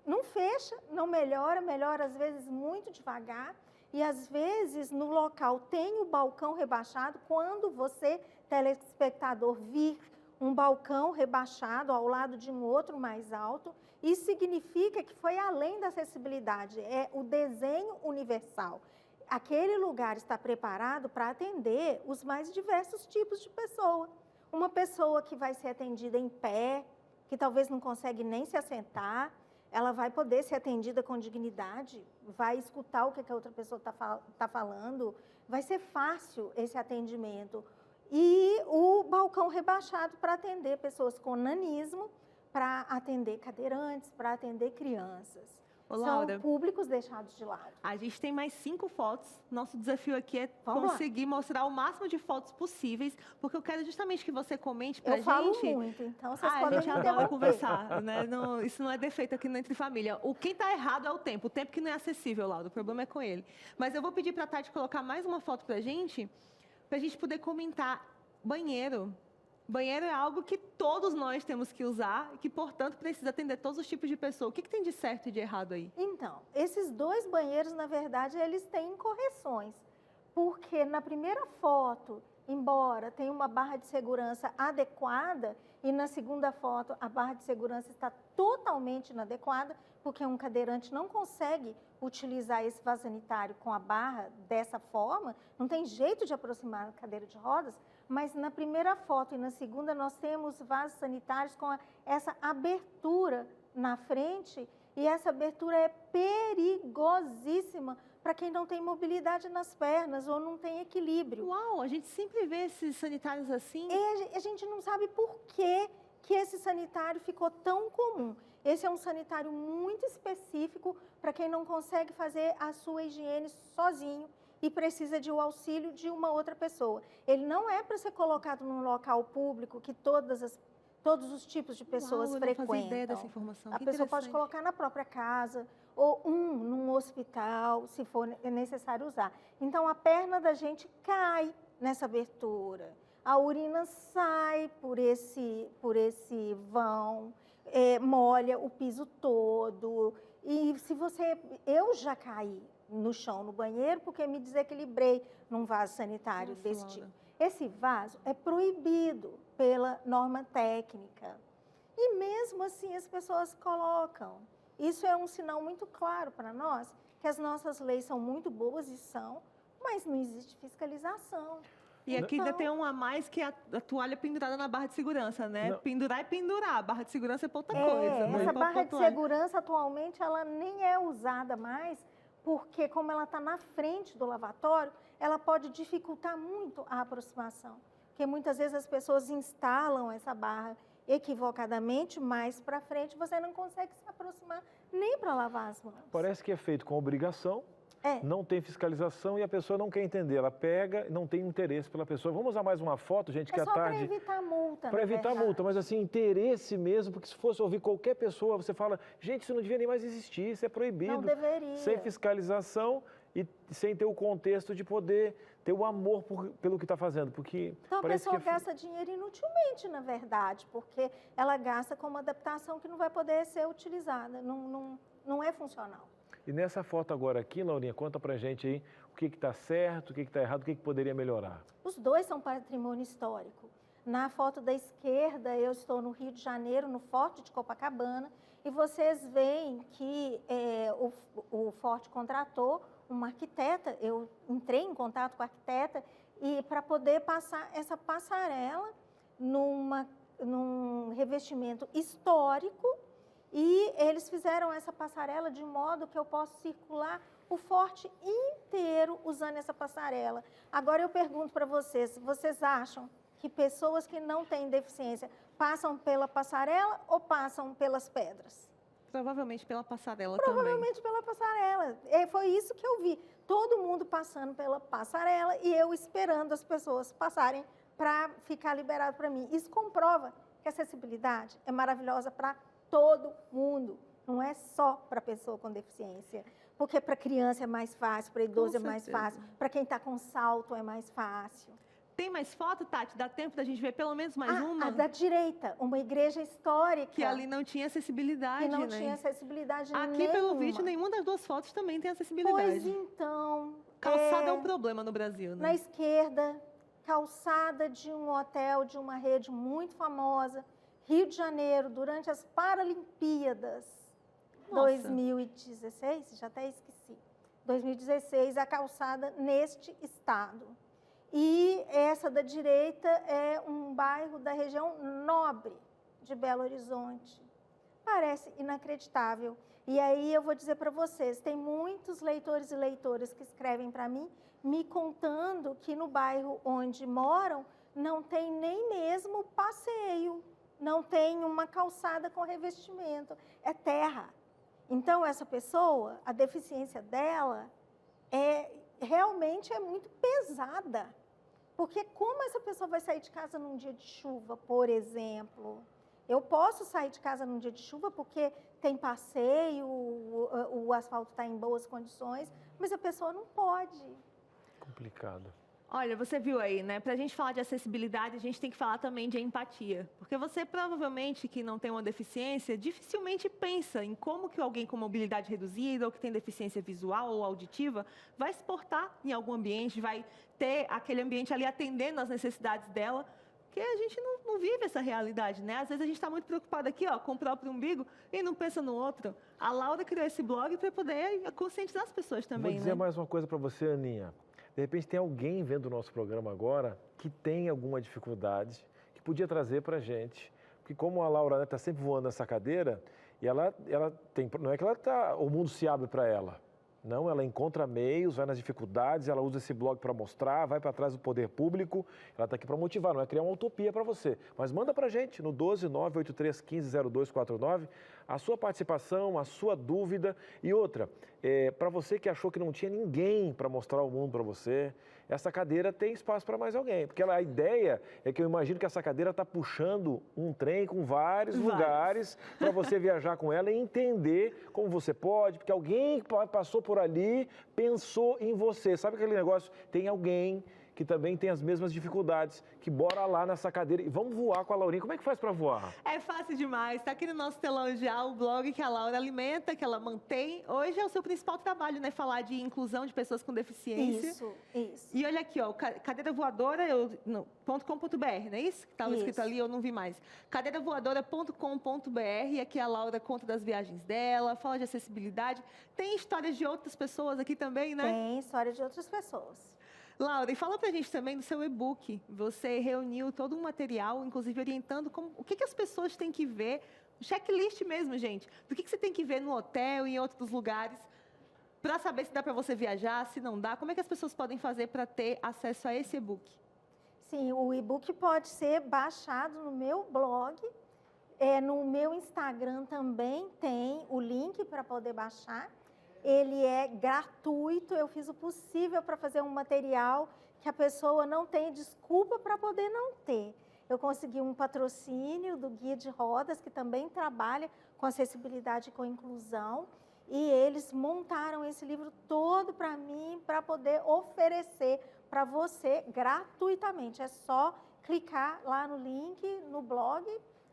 não fecha, não melhora, melhora às vezes muito devagar e às vezes no local tem o balcão rebaixado. Quando você, telespectador, vir um balcão rebaixado ao lado de um outro mais alto, isso significa que foi além da acessibilidade, é o desenho universal. Aquele lugar está preparado para atender os mais diversos tipos de pessoa. Uma pessoa que vai ser atendida em pé, que talvez não consegue nem se assentar, ela vai poder ser atendida com dignidade, vai escutar o que a outra pessoa está falando, vai ser fácil esse atendimento. E o balcão rebaixado para atender pessoas com nanismo, para atender cadeirantes, para atender crianças. São públicos deixados de lado. A gente tem mais 5 fotos. Nosso desafio aqui é conseguir mostrar o máximo de fotos possíveis, porque eu quero justamente que você comente pra gente. Eu falo muito, então vocês podem a gente adora conversar, né? Não, isso não é defeito aqui no Entre Família. Quem tá errado é o tempo que não é acessível, Laura. O problema é com ele. Mas eu vou pedir pra Tati colocar mais uma foto pra gente poder comentar. Banheiro. Banheiro é algo que todos nós temos que usar e que, portanto, precisa atender todos os tipos de pessoas. O que tem de certo e de errado aí? Então, esses 2 banheiros, na verdade, eles têm correções. Porque na primeira foto, embora tenha uma barra de segurança adequada, e na segunda foto a barra de segurança está totalmente inadequada, porque um cadeirante não consegue utilizar esse vaso sanitário com a barra dessa forma, não tem jeito de aproximar a cadeira de rodas, mas na primeira foto e na segunda nós temos vasos sanitários com essa abertura na frente, e essa abertura é perigosíssima para quem não tem mobilidade nas pernas ou não tem equilíbrio. Uau, a gente sempre vê esses sanitários assim. E a gente não sabe por que esse sanitário ficou tão comum. Esse é um sanitário muito específico para quem não consegue fazer a sua higiene sozinho e precisa de um auxílio de uma outra pessoa. Ele não é para ser colocado num local público que todos os tipos de pessoas frequentam. Não fazia ideia dessa informação. A pessoa pode colocar na própria casa ou num hospital, se for necessário usar. Então, a perna da gente cai nessa abertura. a urina sai por esse vão, molha o piso todo. E se eu já caí no chão, no banheiro, porque me desequilibrei num vaso sanitário desse tipo. Esse vaso é proibido pela norma técnica. E mesmo assim as pessoas colocam. Isso é um sinal muito claro para nós, que as nossas leis são muito boas e são, mas não existe fiscalização. E aqui ainda tem um a mais que é a toalha pendurada na barra de segurança, né? Não. Pendurar é pendurar, a barra de segurança é pra outra coisa. Não é Essa pra barra de toalha. segurança atualmente ela nem é usada mais, porque como ela está na frente do lavatório, ela pode dificultar muito a aproximação. Porque muitas vezes as pessoas instalam essa barra equivocadamente, mais para frente você não consegue se aproximar nem para lavar as mãos. Parece que é feito com obrigação, É. não tem fiscalização e a pessoa não quer entender. Ela pega, não tem interesse pela pessoa. Vamos usar mais uma foto, gente, que É à só para tarde... evitar multa, Para na evitar verdade. multa, mas assim, interesse mesmo, porque se fosse ouvir qualquer pessoa, você fala, gente, isso não devia nem mais existir, isso é proibido. Não deveria. Sem fiscalização e sem ter o contexto de poder ter o amor pelo que está fazendo, porque Então a parece pessoa que gasta dinheiro inutilmente, na verdade, porque ela gasta com uma adaptação que não vai poder ser utilizada, não é funcional. E nessa foto agora aqui, Laurinha, conta pra gente aí o que está certo, o que está errado, o que poderia melhorar. Os dois são patrimônio histórico. Na foto da esquerda, eu estou no Rio de Janeiro, no Forte de Copacabana, e vocês veem que o Forte contratou uma arquiteta, eu entrei em contato com a arquiteta, e para poder passar essa passarela num revestimento histórico, e eles fizeram essa passarela de modo que eu possa circular o forte inteiro usando essa passarela. Agora eu pergunto para vocês, vocês acham que pessoas que não têm deficiência passam pela passarela ou passam pelas pedras? Provavelmente pela passarela também. Provavelmente pela passarela. E foi isso que eu vi. Todo mundo passando pela passarela e eu esperando as pessoas passarem para ficar liberado para mim. Isso comprova que a acessibilidade é maravilhosa para todo mundo. Não é só para pessoa com deficiência. Porque para criança é mais fácil, para idoso é mais fácil, para quem está com salto é mais fácil. Tem mais foto, Tati? Dá tempo da gente ver pelo menos mais uma? A da direita, uma igreja histórica. Que ali não tinha acessibilidade, que não né? tinha acessibilidade Aqui, nenhuma. pelo visto, nenhuma das duas fotos também tem acessibilidade. Pois então. Calçada é um problema no Brasil, né? Na esquerda, calçada de um hotel, de uma rede muito famosa, Rio de Janeiro, durante as Paralimpíadas. Nossa. 2016, já até esqueci. 2016, a calçada neste estado. E essa da direita é um bairro da região nobre de Belo Horizonte. Parece inacreditável. E aí eu vou dizer para vocês, tem muitos leitores e leitoras que escrevem para mim, me contando que no bairro onde moram não tem nem mesmo passeio, não tem uma calçada com revestimento, é terra. Então essa pessoa, a deficiência dela realmente é muito pesada. Porque como essa pessoa vai sair de casa num dia de chuva, por exemplo? Eu posso sair de casa num dia de chuva porque tem passeio, o asfalto está em boas condições, mas a pessoa não pode. Complicado. Olha, você viu aí, né? Para a gente falar de acessibilidade, a gente tem que falar também de empatia. Porque você provavelmente, que não tem uma deficiência, dificilmente pensa em como que alguém com mobilidade reduzida ou que tem deficiência visual ou auditiva vai se portar em algum ambiente, vai ter aquele ambiente ali atendendo às necessidades dela, porque a gente não vive essa realidade, né? Às vezes a gente está muito preocupado aqui, ó, com o próprio umbigo e não pensa no outro. A Laura criou esse blog para poder conscientizar as pessoas também, Vou dizer né? mais uma coisa para você, Aninha. De repente tem alguém vendo o nosso programa agora que tem alguma dificuldade, que podia trazer para a gente. Porque como a Laura está sempre voando nessa cadeira, e ela tem, não é que o mundo se abre para ela. Não, ela encontra meios, vai nas dificuldades, ela usa esse blog para mostrar, vai para trás do poder público. Ela está aqui para motivar, não é criar uma utopia para você. Mas manda para a gente no 12983150249 a sua participação, a sua dúvida. E outra, para você que achou que não tinha ninguém para mostrar o mundo para você, essa cadeira tem espaço para mais alguém. Porque a ideia é que eu imagino que essa cadeira está puxando um trem com vários lugares para você viajar com ela e entender como você pode, porque alguém passou por ali, pensou em você. Sabe aquele negócio? Tem alguém que também tem as mesmas dificuldades, que bora lá nessa cadeira e vamos voar com a Laurinha. Como é que faz para voar? É fácil demais. Está aqui no nosso telão já o blog que a Laura alimenta, que ela mantém. Hoje é o seu principal trabalho, né? Falar de inclusão de pessoas com deficiência. Isso. E olha aqui, ó, cadeira voadora, .com.br, não é isso? Que estava escrito ali, eu não vi mais. cadeiravoadora.com.br, e aqui a Laura conta das viagens dela, fala de acessibilidade. Tem histórias de outras pessoas aqui também, né? Tem história de outras pessoas. Laura, e fala pra gente também do seu e-book. Você reuniu todo um material, inclusive orientando o que as pessoas têm que ver, um checklist mesmo, gente, do que você tem que ver no hotel e em outros lugares, para saber se dá para você viajar, se não dá. Como é que as pessoas podem fazer para ter acesso a esse e-book? Sim, o e-book pode ser baixado no meu blog, no meu Instagram também tem o link para poder baixar. Ele é gratuito, eu fiz o possível para fazer um material que a pessoa não tem desculpa para poder não ter. Eu consegui um patrocínio do Guia de Rodas, que também trabalha com acessibilidade e com inclusão, e eles montaram esse livro todo para mim, para poder oferecer para você gratuitamente. É só clicar lá no link, no blog,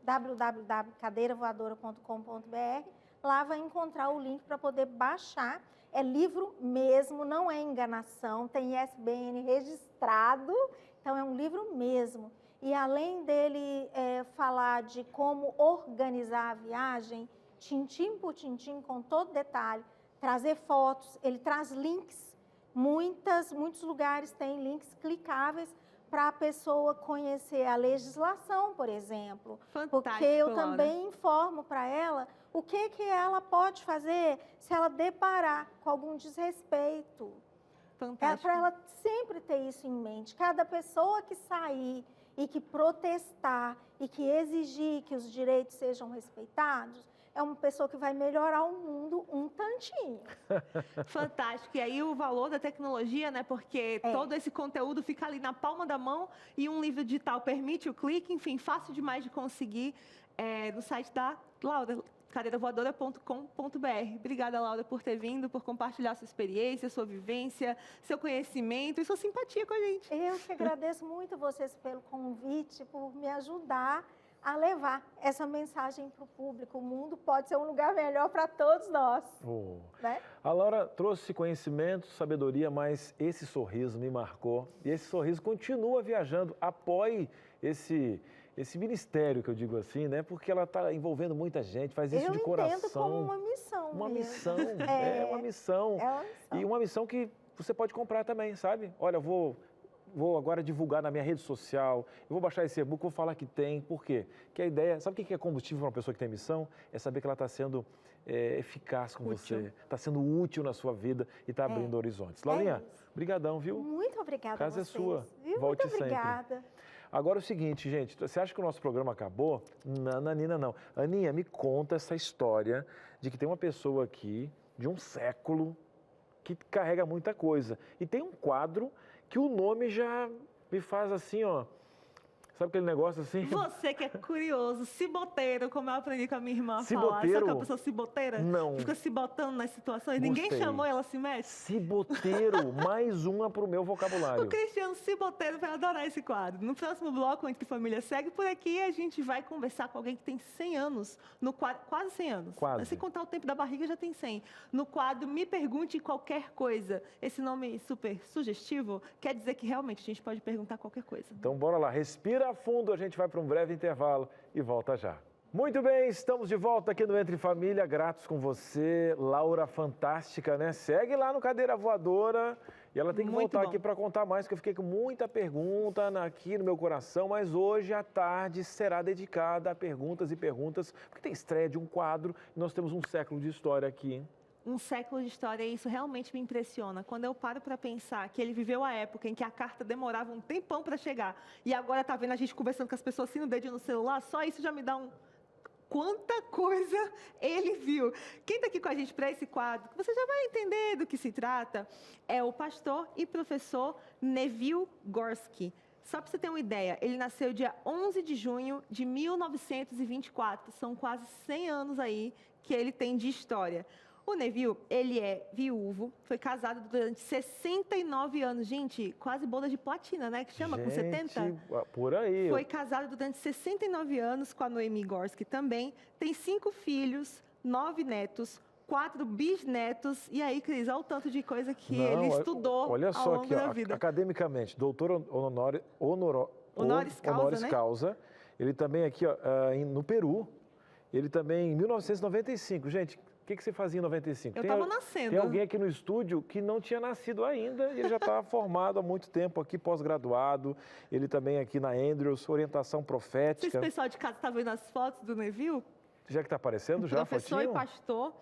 www.cadeiravoadora.com.br. Lá vai encontrar o link para poder baixar. É livro mesmo, não é enganação, tem ISBN registrado, então é um livro mesmo. E além dele falar de como organizar a viagem, tintim por tintim, com todo detalhe, trazer fotos, ele traz links. Muitos lugares têm links clicáveis para a pessoa conhecer a legislação, por exemplo. Fantástico, porque eu Laura. também informo para ela o que ela pode fazer se ela deparar com algum desrespeito. Fantástico. Para ela sempre ter isso em mente. Cada pessoa que sair e que protestar e que exigir que os direitos sejam respeitados, é uma pessoa que vai melhorar o mundo um tantinho. Fantástico. E aí o valor da tecnologia, né? Porque todo esse conteúdo fica ali na palma da mão e um livro digital permite o clique, enfim, fácil demais de conseguir no site da Laura, cadeiravoadora.com.br. Obrigada, Laura, por ter vindo, por compartilhar sua experiência, sua vivência, seu conhecimento e sua simpatia com a gente. Eu que agradeço muito vocês pelo convite, por me ajudar a levar essa mensagem para o público. O mundo pode ser um lugar melhor para todos nós. Né? A Laura trouxe conhecimento, sabedoria, mas esse sorriso me marcou. E esse sorriso continua viajando. Apoie esse ministério, que eu digo assim, né? Porque ela está envolvendo muita gente, faz isso de coração. Eu entendo como uma missão Uma mesmo. missão, é uma missão. É uma missão. E uma missão que você pode comprar também, sabe? Olha, eu vou agora divulgar na minha rede social, eu vou baixar esse e-book, vou falar que tem. Por quê? Porque a ideia, sabe o que é combustível para uma pessoa que tem missão? É saber que ela está sendo eficaz com você, está sendo útil na sua vida e está abrindo horizontes. Laurinha, brigadão, viu? Muito obrigada a casa a vocês. é sua. Viu? Volte Muito obrigada. sempre. Agora é o seguinte, gente, você acha que o nosso programa acabou? Não, Nanina, não. Aninha, me conta essa história de que tem uma pessoa aqui, de um século, que carrega muita coisa. E tem um quadro que o nome já me faz assim, ó. Sabe aquele negócio assim? Você que é curioso, ciboteiro, como eu aprendi com a minha irmã a falar. Ciboteiro? Sabe aquela pessoa ciboteira? Não. Fica se botando nas situações. Gostei. Ninguém chamou, ela se mexe. Ciboteiro, mais uma para o meu vocabulário. O Cristiano Ciboteiro vai adorar esse quadro. No próximo bloco, Entre Família Segue, por aqui a gente vai conversar com alguém que tem 100 anos, no quadro, quase 100 anos. Quase. Se contar o tempo da barriga, já tem 100. No quadro Me Pergunte Qualquer Coisa. Esse nome super sugestivo quer dizer que realmente a gente pode perguntar qualquer coisa. Então, bora lá, respira fundo, a gente vai para um breve intervalo e volta já. Muito bem, estamos de volta aqui no Entre Família, gratos com você, Laura fantástica, né? Segue lá no Cadeira Voadora e ela tem que Muito voltar bom. aqui para contar mais, porque eu fiquei com muita pergunta aqui no meu coração, mas hoje à tarde será dedicada a perguntas e perguntas, porque tem estreia de um quadro e nós temos um século de história aqui, hein? Um século de história, e isso realmente me impressiona. Quando eu paro para pensar que ele viveu a época em que a carta demorava um tempão para chegar, e agora tá vendo a gente conversando com as pessoas assim no dedinho no celular, só isso já me dá um... Quanta coisa ele viu. Quem está aqui com a gente para esse quadro, que você já vai entender do que se trata, é o pastor e professor Neville Gorski. Só para você ter uma ideia, ele nasceu dia 11 de junho de 1924. São quase 100 anos aí que ele tem de história. O Neville, ele é viúvo, foi casado durante 69 anos. Gente, quase boda de platina, né? Que chama, com 70? Por aí. Foi casado durante 69 anos com a Noemi Gorski também. Tem 5 filhos, 9 netos, 4 bisnetos. E aí, Cris, olha o tanto de coisa que ele estudou olha ao só longo aqui, da vida. academicamente, doutor honoris causa. Ele também aqui no Peru. Ele também em 1995. Gente, o que você fazia em 95? Eu estava nascendo. Tem alguém aqui no estúdio que não tinha nascido ainda e ele já está formado há muito tempo aqui, pós-graduado. Ele também aqui na Andrews, orientação profética. Se o pessoal de casa está vendo as fotos do Neville? Já que está aparecendo, já, Professor fotinho? e pastor.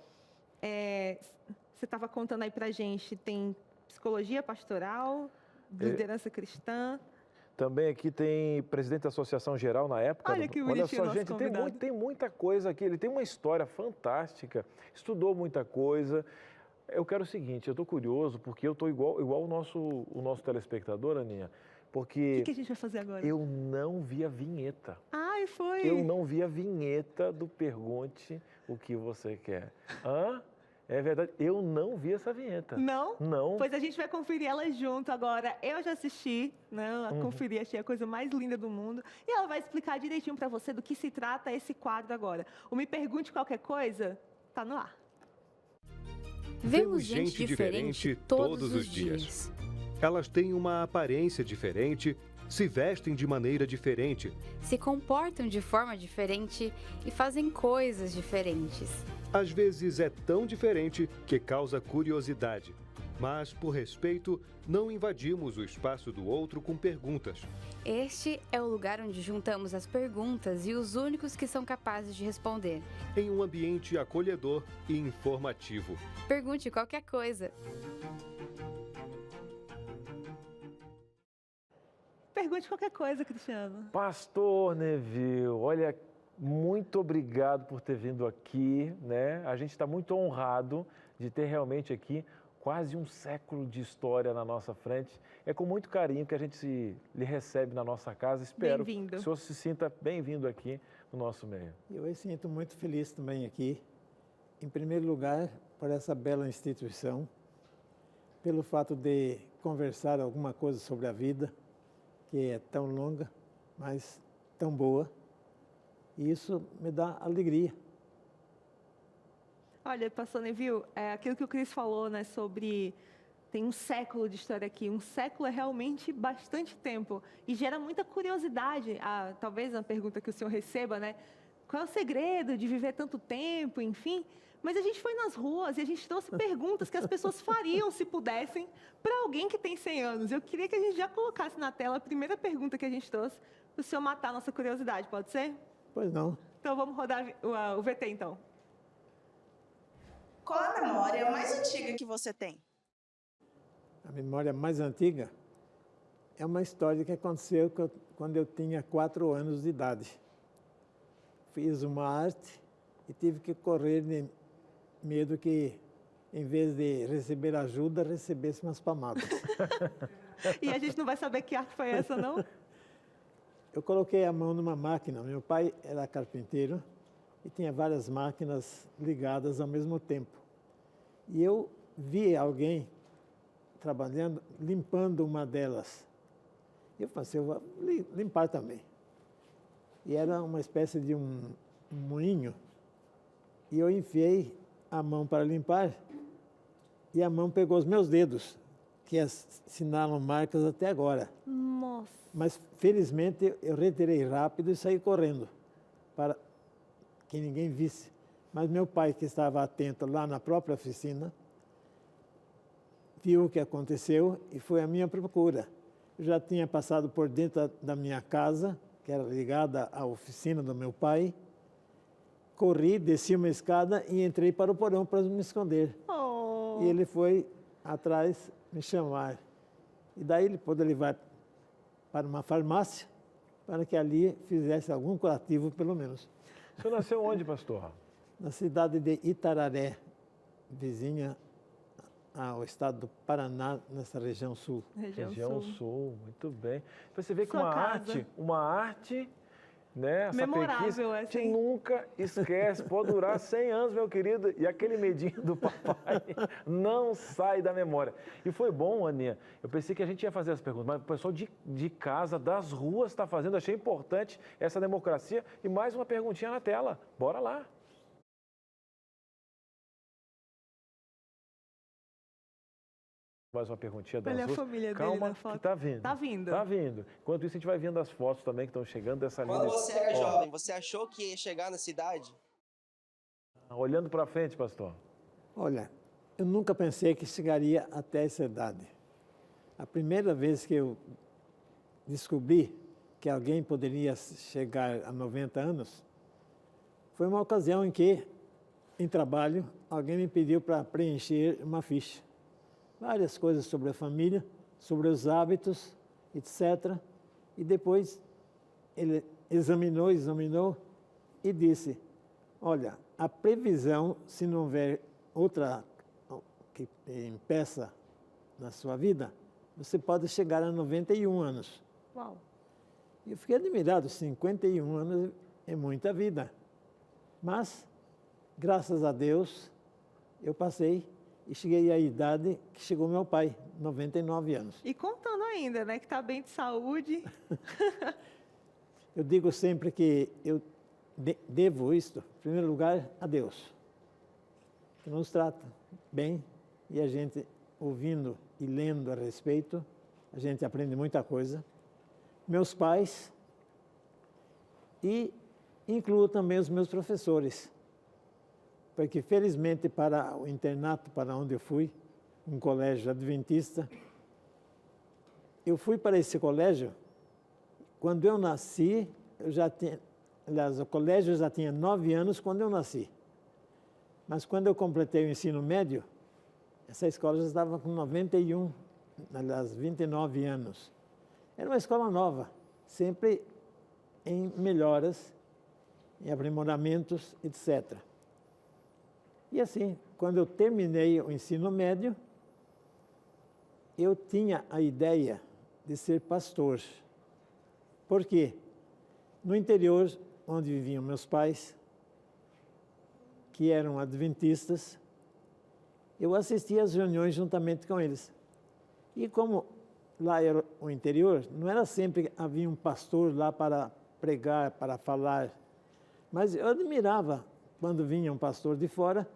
Você estava contando aí pra gente, tem psicologia pastoral, liderança cristã. Também aqui tem presidente da Associação Geral na época. Olha que bonitinho, olha só, gente, tem muita coisa aqui. Ele tem uma história fantástica, estudou muita coisa. Eu quero o seguinte, eu estou curioso, porque eu estou igual o nosso telespectador, Aninha, porque... O que a gente vai fazer agora? Eu não vi a vinheta. Ai, foi! Eu não vi a vinheta do Pergunte o que você quer. Hã? É verdade, eu não vi essa vinheta. Não? Não. Pois a gente vai conferir ela junto agora. Eu já assisti, né? Conferi, achei a coisa mais linda do mundo. E ela vai explicar direitinho para você do que se trata esse quadro agora. O Me Pergunte Qualquer Coisa tá no ar. Vemos gente diferente todos os dias. Elas têm uma aparência diferente, se vestem de maneira diferente, se comportam de forma diferente e fazem coisas diferentes. Às vezes é tão diferente que causa curiosidade. Mas, por respeito, não invadimos o espaço do outro com perguntas. Este é o lugar onde juntamos as perguntas e os únicos que são capazes de responder. Em um ambiente acolhedor e informativo. Pergunte qualquer coisa. Pergunte qualquer coisa, Cristiano. Pastor Neville, olha, muito obrigado por ter vindo aqui, né? A gente está muito honrado de ter realmente aqui quase um século de história na nossa frente. É com muito carinho que a gente lhe recebe na nossa casa. Espero que o senhor se sinta bem-vindo aqui no nosso meio. Eu me sinto muito feliz também aqui. Em primeiro lugar, por essa bela instituição, pelo fato de conversar alguma coisa sobre a vida, que é tão longa, mas tão boa. E isso me dá alegria. Olha, pastor Neville, aquilo que o Cris falou, né, sobre tem um século de história aqui. Um século é realmente bastante tempo e gera muita curiosidade. Talvez uma pergunta que o senhor receba, né? Qual é o segredo de viver tanto tempo, enfim? Mas a gente foi nas ruas e a gente trouxe perguntas que as pessoas fariam se pudessem para alguém que tem 100 anos. Eu queria que a gente já colocasse na tela a primeira pergunta que a gente trouxe para o senhor matar a nossa curiosidade, pode ser? Pois não. Então vamos rodar o VT, então. Qual a memória mais antiga que você tem? A memória mais antiga é uma história que aconteceu quando eu tinha 4 anos de idade. Fiz uma arte e tive que correr de medo que, em vez de receber ajuda, recebesse umas palmadas. E a gente não vai saber que arte foi essa, não? Eu coloquei a mão numa máquina. Meu pai era carpinteiro e tinha várias máquinas ligadas ao mesmo tempo. E eu vi alguém trabalhando, limpando uma delas. E eu pensei, eu vou limpar também. E era uma espécie de um moinho. E eu enfiei a mão para limpar e a mão pegou os meus dedos, que assinalam marcas até agora. Nossa! Mas, felizmente, eu retirei rápido e saí correndo, para que ninguém visse. Mas meu pai, que estava atento lá na própria oficina, viu o que aconteceu e foi à minha procura. Eu já tinha passado por dentro da minha casa, que era ligada à oficina do meu pai, corri, desci uma escada e entrei para o porão para me esconder. Oh. E ele foi atrás me chamar. E daí ele pôde levar para uma farmácia, para que ali fizesse algum curativo, pelo menos. O senhor nasceu onde, pastor? Na cidade de Itararé, vizinha ao estado do Paraná, nessa região sul. Região sul, muito bem. Você vê que Sua casa. uma arte né? Essa Memorável, a gente assim. nunca esquece, pode durar 100 anos, meu querido, e aquele medinho do papai não sai da memória. E foi bom, Aninha, eu pensei que a gente ia fazer as perguntas, mas o pessoal de casa, das ruas, está fazendo, achei importante essa democracia. E mais uma perguntinha na tela, bora lá. Mais uma perguntinha das Olha a ruas. família dele Calma, na foto. que tá vindo. Tá vindo. Tá vindo. Enquanto isso, a gente vai vendo as fotos também que estão chegando dessa linda... Quando você era Ó, jovem, você achou que ia chegar na cidade? olhando para frente, pastor. Olha, eu nunca pensei que chegaria até essa idade. A primeira vez que eu descobri que alguém poderia chegar a 90 anos foi uma ocasião em que, em trabalho, alguém me pediu para preencher uma ficha. Várias coisas sobre a família, sobre os hábitos, etc. E depois ele examinou e disse, olha, a previsão, se não houver outra que impeça na sua vida, você pode chegar a 91 anos. Uau. E eu fiquei admirado, 51 anos é muita vida. Mas, graças a Deus, eu passei e cheguei à idade que chegou meu pai, 99 anos. E contando ainda, né, que está bem de saúde. Eu digo sempre que eu devo isto, em primeiro lugar, a Deus, que nos trata bem e a gente, ouvindo e lendo a respeito, a gente aprende muita coisa. Meus pais e incluo também os meus professores, porque felizmente para o internato para onde eu fui, um colégio adventista, eu fui para esse colégio, quando eu nasci, eu já tinha, aliás, o colégio já tinha 9 anos quando eu nasci, mas quando eu completei o ensino médio, essa escola já estava com 91, aliás, 29 anos. Era uma escola nova, sempre em melhoras, em aprimoramentos, etc. E assim, quando eu terminei o ensino médio, eu tinha a ideia de ser pastor. Por quê? No interior, onde viviam meus pais, que eram adventistas, eu assistia às reuniões juntamente com eles. E como lá era o interior, não era sempre que havia um pastor lá para pregar, para falar, mas eu admirava quando vinha um pastor de fora,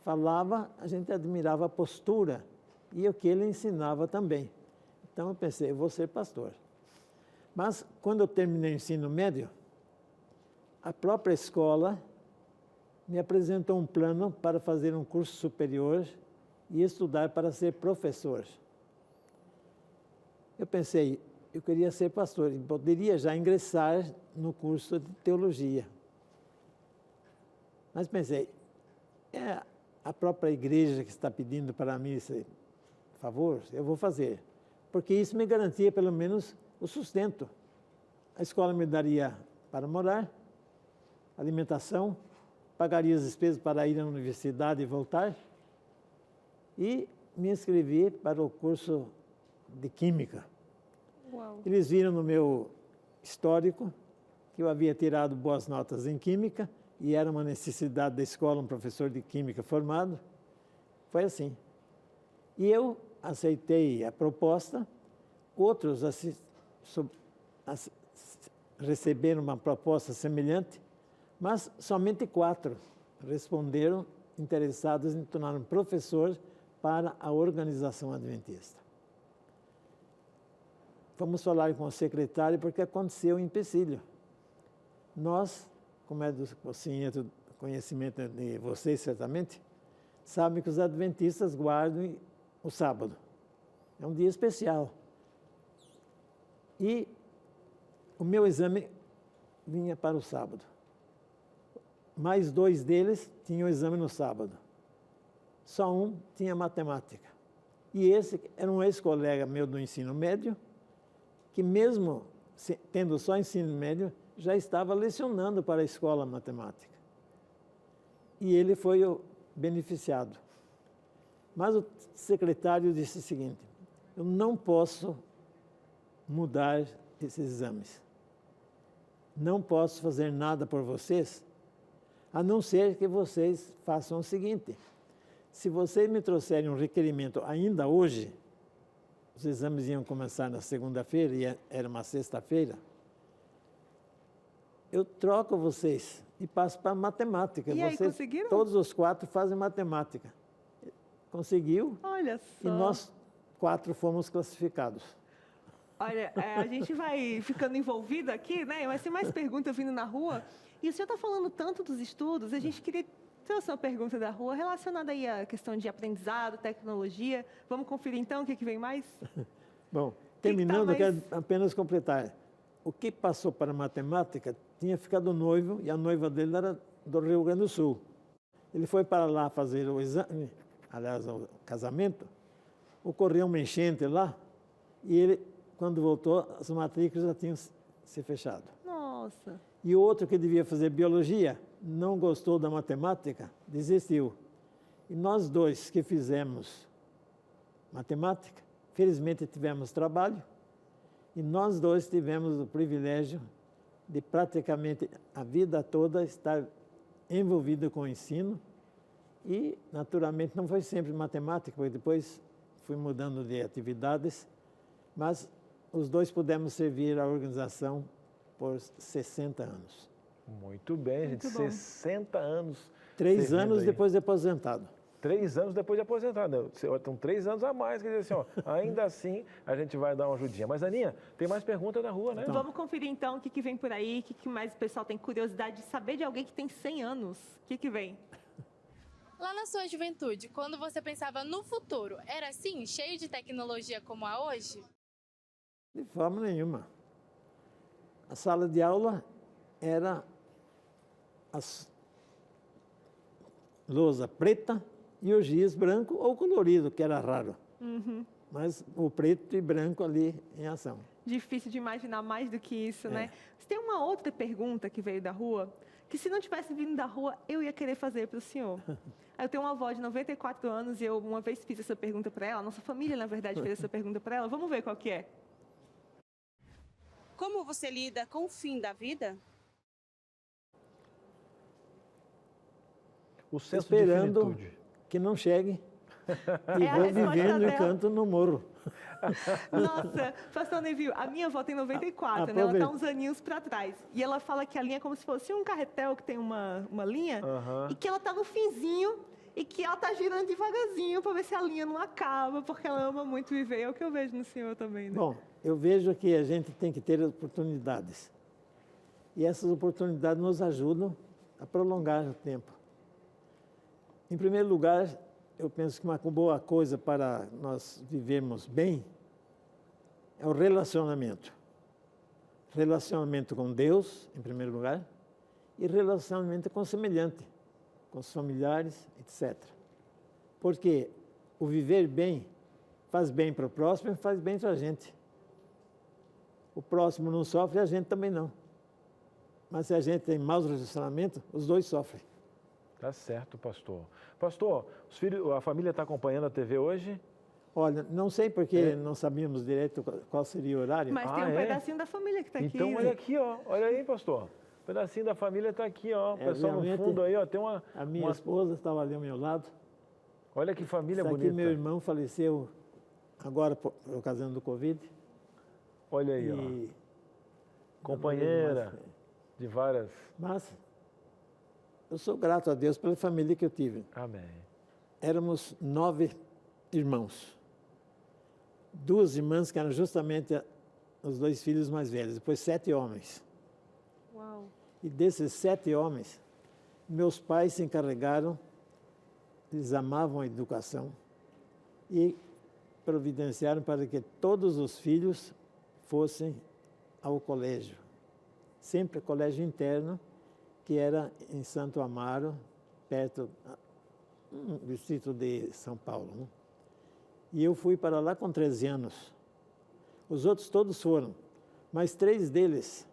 falava, a gente admirava a postura e o que ele ensinava também. Então eu pensei, eu vou ser pastor. Mas quando eu terminei o ensino médio, a própria escola me apresentou um plano para fazer um curso superior e estudar para ser professor. Eu pensei, eu queria ser pastor e poderia já ingressar no curso de teologia. Mas pensei, é a própria igreja que está pedindo para mim esse favor, eu vou fazer. Porque isso me garantia pelo menos o sustento. A escola me daria para morar, alimentação, pagaria as despesas para ir à universidade e voltar. E me inscrevi para o curso de Química. Uau. Eles viram no meu histórico que eu havia tirado boas notas em Química e era uma necessidade da escola, um professor de Química formado. Foi assim. E eu aceitei a proposta, outros receberam uma proposta semelhante, mas somente 4 responderam interessados em tornar um professor para a organização adventista. Vamos falar com o secretário porque aconteceu um empecilho. Nós, como é do conhecimento de vocês certamente, sabem que os adventistas guardam o sábado. É um dia especial. E o meu exame vinha para o sábado. Mais 2 deles tinham exame no sábado. Só um tinha matemática. E esse era um ex-colega meu do ensino médio, que mesmo tendo só ensino médio, já estava lecionando para a escola matemática. E ele foi o beneficiado. Mas o secretário disse o seguinte, eu não posso mudar esses exames. não posso fazer nada por vocês, a não ser que vocês façam o seguinte: se vocês me trouxerem um requerimento ainda hoje, os exames iam começar na segunda-feira e era uma sexta-feira, eu troco vocês e passo para matemática. E aí, vocês, conseguiram? todos os 4 fazem matemática. Conseguiu. Olha só. E nós 4 fomos classificados. Olha, a gente vai ficando envolvido aqui, né? Vai ser mais perguntas vindo na rua. E o senhor está falando tanto dos estudos, a gente queria trouxe uma pergunta da rua relacionada aí à questão de aprendizado, tecnologia. Vamos conferir então o que vem mais? Bom, terminando, mais... eu quero apenas completar. O que passou para a matemática tinha ficado noivo e a noiva dele era do Rio Grande do Sul. Ele foi para lá fazer o exame, aliás, o casamento, ocorreu uma enchente lá e ele, quando voltou, as matrículas já tinham se fechado. Nossa! E o outro que devia fazer biologia não gostou da matemática, desistiu. E nós 2 que fizemos matemática, felizmente tivemos trabalho, e nós 2 tivemos o privilégio de praticamente a vida toda estar envolvido com o ensino. E, naturalmente, não foi sempre matemática, porque depois fui mudando de atividades, mas os 2 pudemos servir a organização por 60 anos. Muito bem, gente. 60 anos. 3 anos aí. depois de aposentado. 3 anos depois de aposentado. Então, 3 anos a mais, quer dizer assim, ó, ainda assim a gente vai dar uma ajudinha. Mas, Aninha, tem mais perguntas na rua, né? Então, vamos conferir então o que vem por aí, o que mais o pessoal tem curiosidade de saber de alguém que tem 100 anos. O que vem? Lá na sua juventude, quando você pensava no futuro, era assim, cheio de tecnologia como a hoje? De forma nenhuma. A sala de aula era a lousa preta e o giz branco ou colorido, que era raro. Mas o preto e branco ali em ação. Difícil de imaginar mais do que isso, né? Você tem uma outra pergunta que veio da rua, que se não tivesse vindo da rua, eu ia querer fazer para o senhor. Eu tenho uma avó de 94 anos e eu uma vez fiz essa pergunta para ela, nossa família, na verdade, fez essa pergunta para ela. Vamos ver qual que é. Como você lida com o fim da vida? O senso Esperando de finitude. que não chegue e É a vou resposta vivendo dela. enquanto no morro. Nossa, pastor Neville, a minha avó tem 94, né? Ela está uns aninhos para trás. E ela fala que a linha é como se fosse um carretel que tem uma linha e que ela está no finzinho e que ela está girando devagarzinho para ver se a linha não acaba, porque ela ama muito viver. É o que eu vejo no senhor também, né? Bom, eu vejo que a gente tem que ter oportunidades. E essas oportunidades nos ajudam a prolongar o tempo. Em primeiro lugar, eu penso que uma boa coisa para nós vivermos bem é o relacionamento. Relacionamento com Deus, em primeiro lugar, e relacionamento com o semelhante, com os familiares, etc. Porque o viver bem faz bem para o próximo e faz bem para a gente. O próximo não sofre, a gente também não. Mas se a gente tem maus relacionamentos, os 2 sofrem. Tá certo, pastor. Pastor, os filhos, a família está acompanhando a TV hoje? Olha, não sei porque não sabíamos direito qual seria o horário. Mas tem um pedacinho da família que está aqui. Então, olha aqui, ó. Olha aí, pastor. Um pedacinho da família está aqui, ó. O pessoal no fundo aí, ó. Tem uma... A minha esposa estava ali ao meu lado. Olha que família Isso bonita. aqui, meu irmão faleceu agora por ocasião do Covid. Olha aí, ó. Companheira de várias... Mas eu sou grato a Deus pela família que eu tive. Amém. Éramos 9 irmãos. 2 irmãs que eram justamente os 2 filhos mais velhos. Depois 7 homens. Uau. E desses 7 homens, meus pais se encarregaram, eles amavam a educação e providenciaram para que todos os filhos fossem ao colégio. Sempre colégio interno, que era em Santo Amaro, perto do distrito de São Paulo. Né? E eu fui para lá com 13 anos. Os outros todos foram, mas 3 deles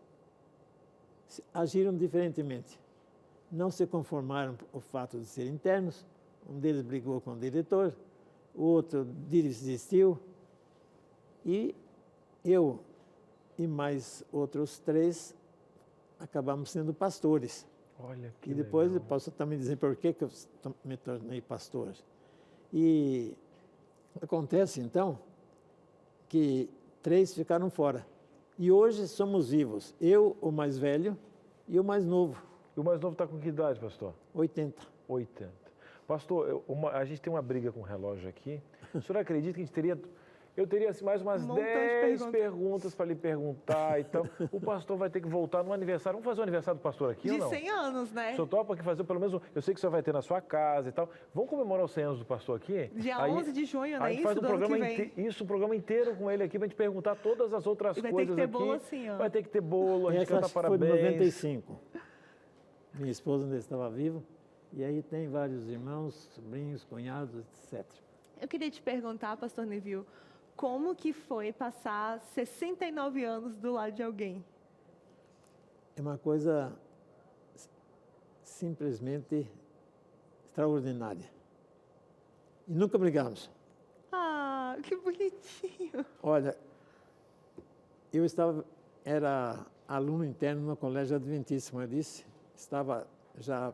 agiram diferentemente. Não se conformaram com o fato de serem internos. Um deles brigou com o diretor, o outro desistiu. E eu e mais outros 3 acabamos sendo pastores. Olha que E depois legal. eu posso também dizer por que eu me tornei pastor. E acontece, então, que 3 ficaram fora. E hoje somos vivos. Eu, o mais velho, e o mais novo. E o mais novo está com que idade, pastor? 80. 80. Pastor, a gente tem uma briga com o relógio aqui. O senhor acredita que a gente teria... Eu teria assim, mais umas 10 perguntas para lhe perguntar e tal. O pastor vai ter que voltar no aniversário. Vamos fazer o aniversário do pastor aqui ou não? De 100 anos, né? O senhor topa que fazer pelo menos... Eu sei que o senhor vai ter na sua casa e tal. Vamos comemorar os 100 anos do pastor aqui? Dia 11 de junho, né? A gente faz um programa inteiro com ele aqui para a gente perguntar todas as outras coisas aqui. Vai ter que ter bolo assim, ó. Vai ter que ter bolo, a gente canta parabéns. Foi de 95. Minha esposa ainda estava viva. E aí tem vários irmãos, sobrinhos, cunhados, etc. Eu queria te perguntar, pastor Neville, como que foi passar 69 anos do lado de alguém? É uma coisa simplesmente extraordinária. E nunca brigamos. Ah, que bonitinho. Olha, eu era aluno interno no Colégio Adventista, como eu disse, estava já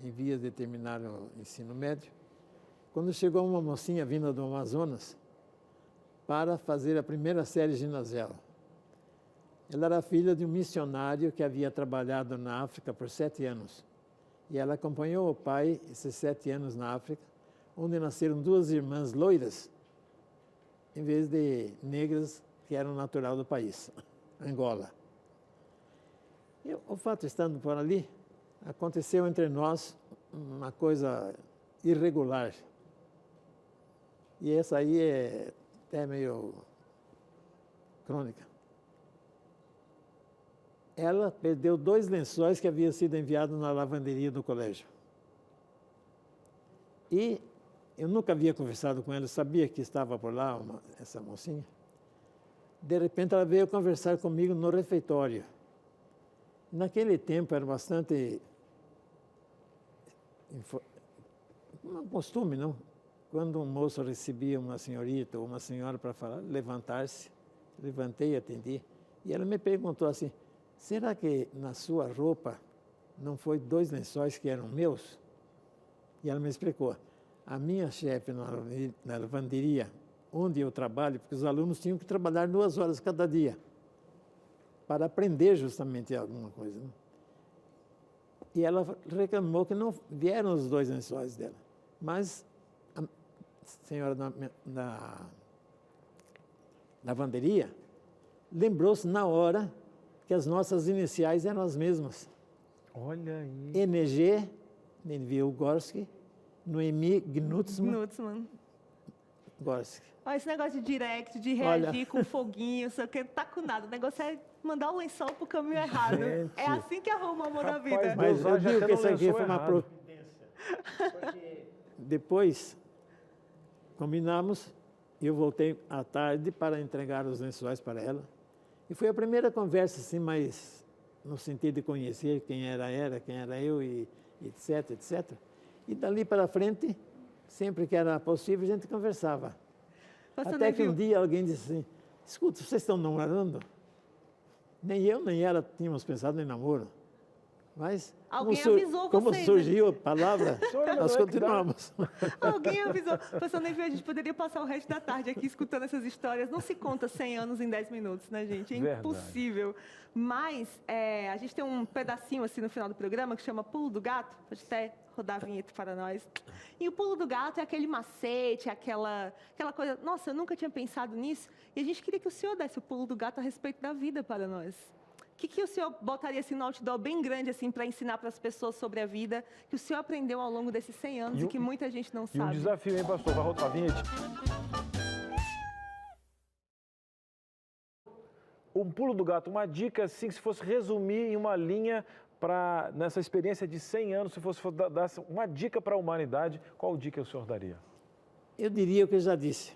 em vias de terminar o ensino médio, quando chegou uma mocinha vinda do Amazonas para fazer a primeira série ginasial. Ela era filha de um missionário que havia trabalhado na África por 7 anos. E ela acompanhou o pai esses 7 anos na África, onde nasceram 2 irmãs loiras, em vez de negras que eram natural do país, Angola. E o fato, estando por ali, aconteceu entre nós uma coisa irregular. E essa aí é até meio crônica. Ela perdeu 2 lençóis que haviam sido enviados na lavanderia do colégio. E eu nunca havia conversado com ela, sabia que estava por lá essa mocinha. De repente ela veio conversar comigo no refeitório. Naquele tempo era bastante um costume, não? Quando um moço recebia uma senhorita ou uma senhora para falar, levantar-se, levantei e atendi. E ela me perguntou assim, será que na sua roupa não foi 2 lençóis que eram meus? E ela me explicou, a minha chefe na lavanderia, onde eu trabalho, porque os alunos tinham que trabalhar 2 horas cada dia, para aprender justamente alguma coisa. Né? E ela reclamou que não vieram os 2 lençóis dela, mas a senhora da lavanderia lembrou-se na hora que as nossas iniciais eram as mesmas. Olha aí. NG, Neville Gorski, Noemi Gnutzmann. Gorski. Olha, esse negócio de direct, de reagir com foguinho, só que não tá com nada. O negócio é mandar o lençol pro caminho errado. Gente. É assim que arruma o amor da vida. Mas eu já digo até que no isso aqui lençol foi uma errado. providência. Porque depois, combinamos, e eu voltei à tarde para entregar os lençóis para ela. E foi a primeira conversa, assim, mais no sentido de conhecer quem era, quem era eu, e etc, etc. E dali para frente, sempre que era possível, a gente conversava. Até que um dia alguém disse assim, escuta, vocês estão namorando? Nem eu, nem ela tínhamos pensado em namoro. Mas, alguém avisou como vocês, surgiu a palavra, nós continuamos. Alguém avisou. Pastor Neville, a gente poderia passar o resto da tarde aqui escutando essas histórias. Não se conta 100 anos em 10 minutos, né, gente? É impossível. Mas a gente tem um pedacinho assim no final do programa que chama Pulo do Gato. Pode até rodar a vinheta para nós. E o pulo do gato é aquele macete, aquela coisa... Nossa, eu nunca tinha pensado nisso. E a gente queria que o senhor desse o pulo do gato a respeito da vida para nós. O que o senhor botaria assim, no outdoor bem grande assim, para ensinar para as pessoas sobre a vida, que o senhor aprendeu ao longo desses 100 anos e que muita gente não sabe? E um desafio, hein, pastor? Vai rodar a vinheta. Um pulo do gato, uma dica assim, se fosse resumir em uma linha nessa experiência de 100 anos, se fosse dar uma dica para a humanidade, qual dica o senhor daria? Eu diria o que eu já disse.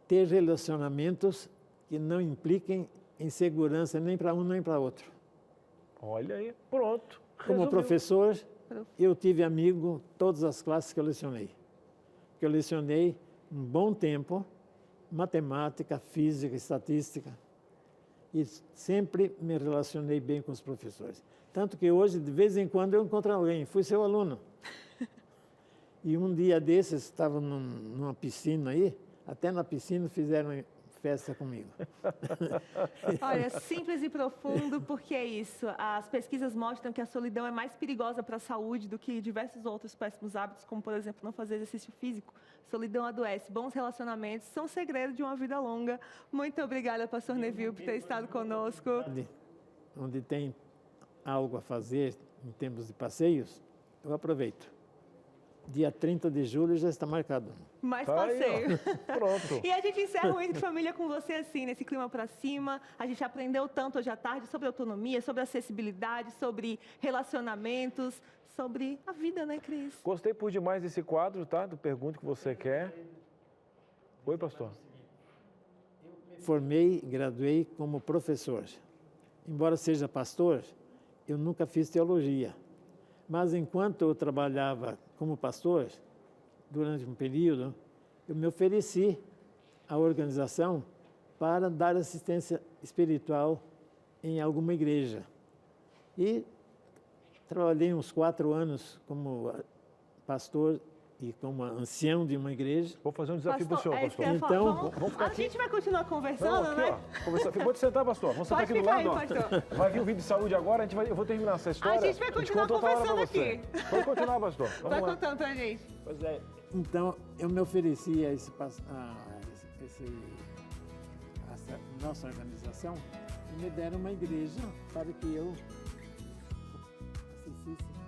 Ter relacionamentos que não impliquem insegurança nem para um nem para outro. Olha aí, pronto. Como professor, eu tive amigo todas as classes que eu lecionei. Eu lecionei um bom tempo matemática, física, estatística. e sempre me relacionei bem com os professores. Tanto que hoje, de vez em quando, eu encontro alguém, fui seu aluno. E um dia desses, estava numa piscina aí, até na piscina fizeram festa comigo. Olha, simples e profundo, porque é isso. As pesquisas mostram que a solidão é mais perigosa para a saúde do que diversos outros péssimos hábitos, como, por exemplo, não fazer exercício físico. Solidão adoece. Bons relacionamentos são o segredo de uma vida longa. Muito obrigada, pastor Neville, por ter estado conosco. Onde tem algo a fazer em termos de passeios, eu aproveito. Dia 30 de julho já está marcado. Mais passeio. Pronto. E a gente encerra o Entre Família com você assim, nesse clima para cima. A gente aprendeu tanto hoje à tarde sobre autonomia, sobre acessibilidade, sobre relacionamentos, sobre a vida, né, Cris? Gostei por demais desse quadro, tá? Do Pergunta o que você quer. Oi, pastor. Formei, graduei como professor. Embora seja pastor, eu nunca fiz teologia. Mas enquanto eu trabalhava como pastor, durante um período, eu me ofereci à organização para dar assistência espiritual em alguma igreja. E trabalhei uns 4 anos como pastor e como ancião de uma igreja. Vou fazer um desafio para o senhor, pastor. Então, vamos ficar aqui. A gente vai continuar conversando, aqui, né? Ó, pode sentar, pastor. Vamos sentar aqui do lado. Aí, pastor. Vai vir um vídeo de saúde agora, eu vou terminar essa história. A gente vai continuar conversando aqui. Pode continuar, pastor. Vai contando pra gente. Pois é. Então, eu me ofereci a essa nossa organização e me deram uma igreja para que eu assistisse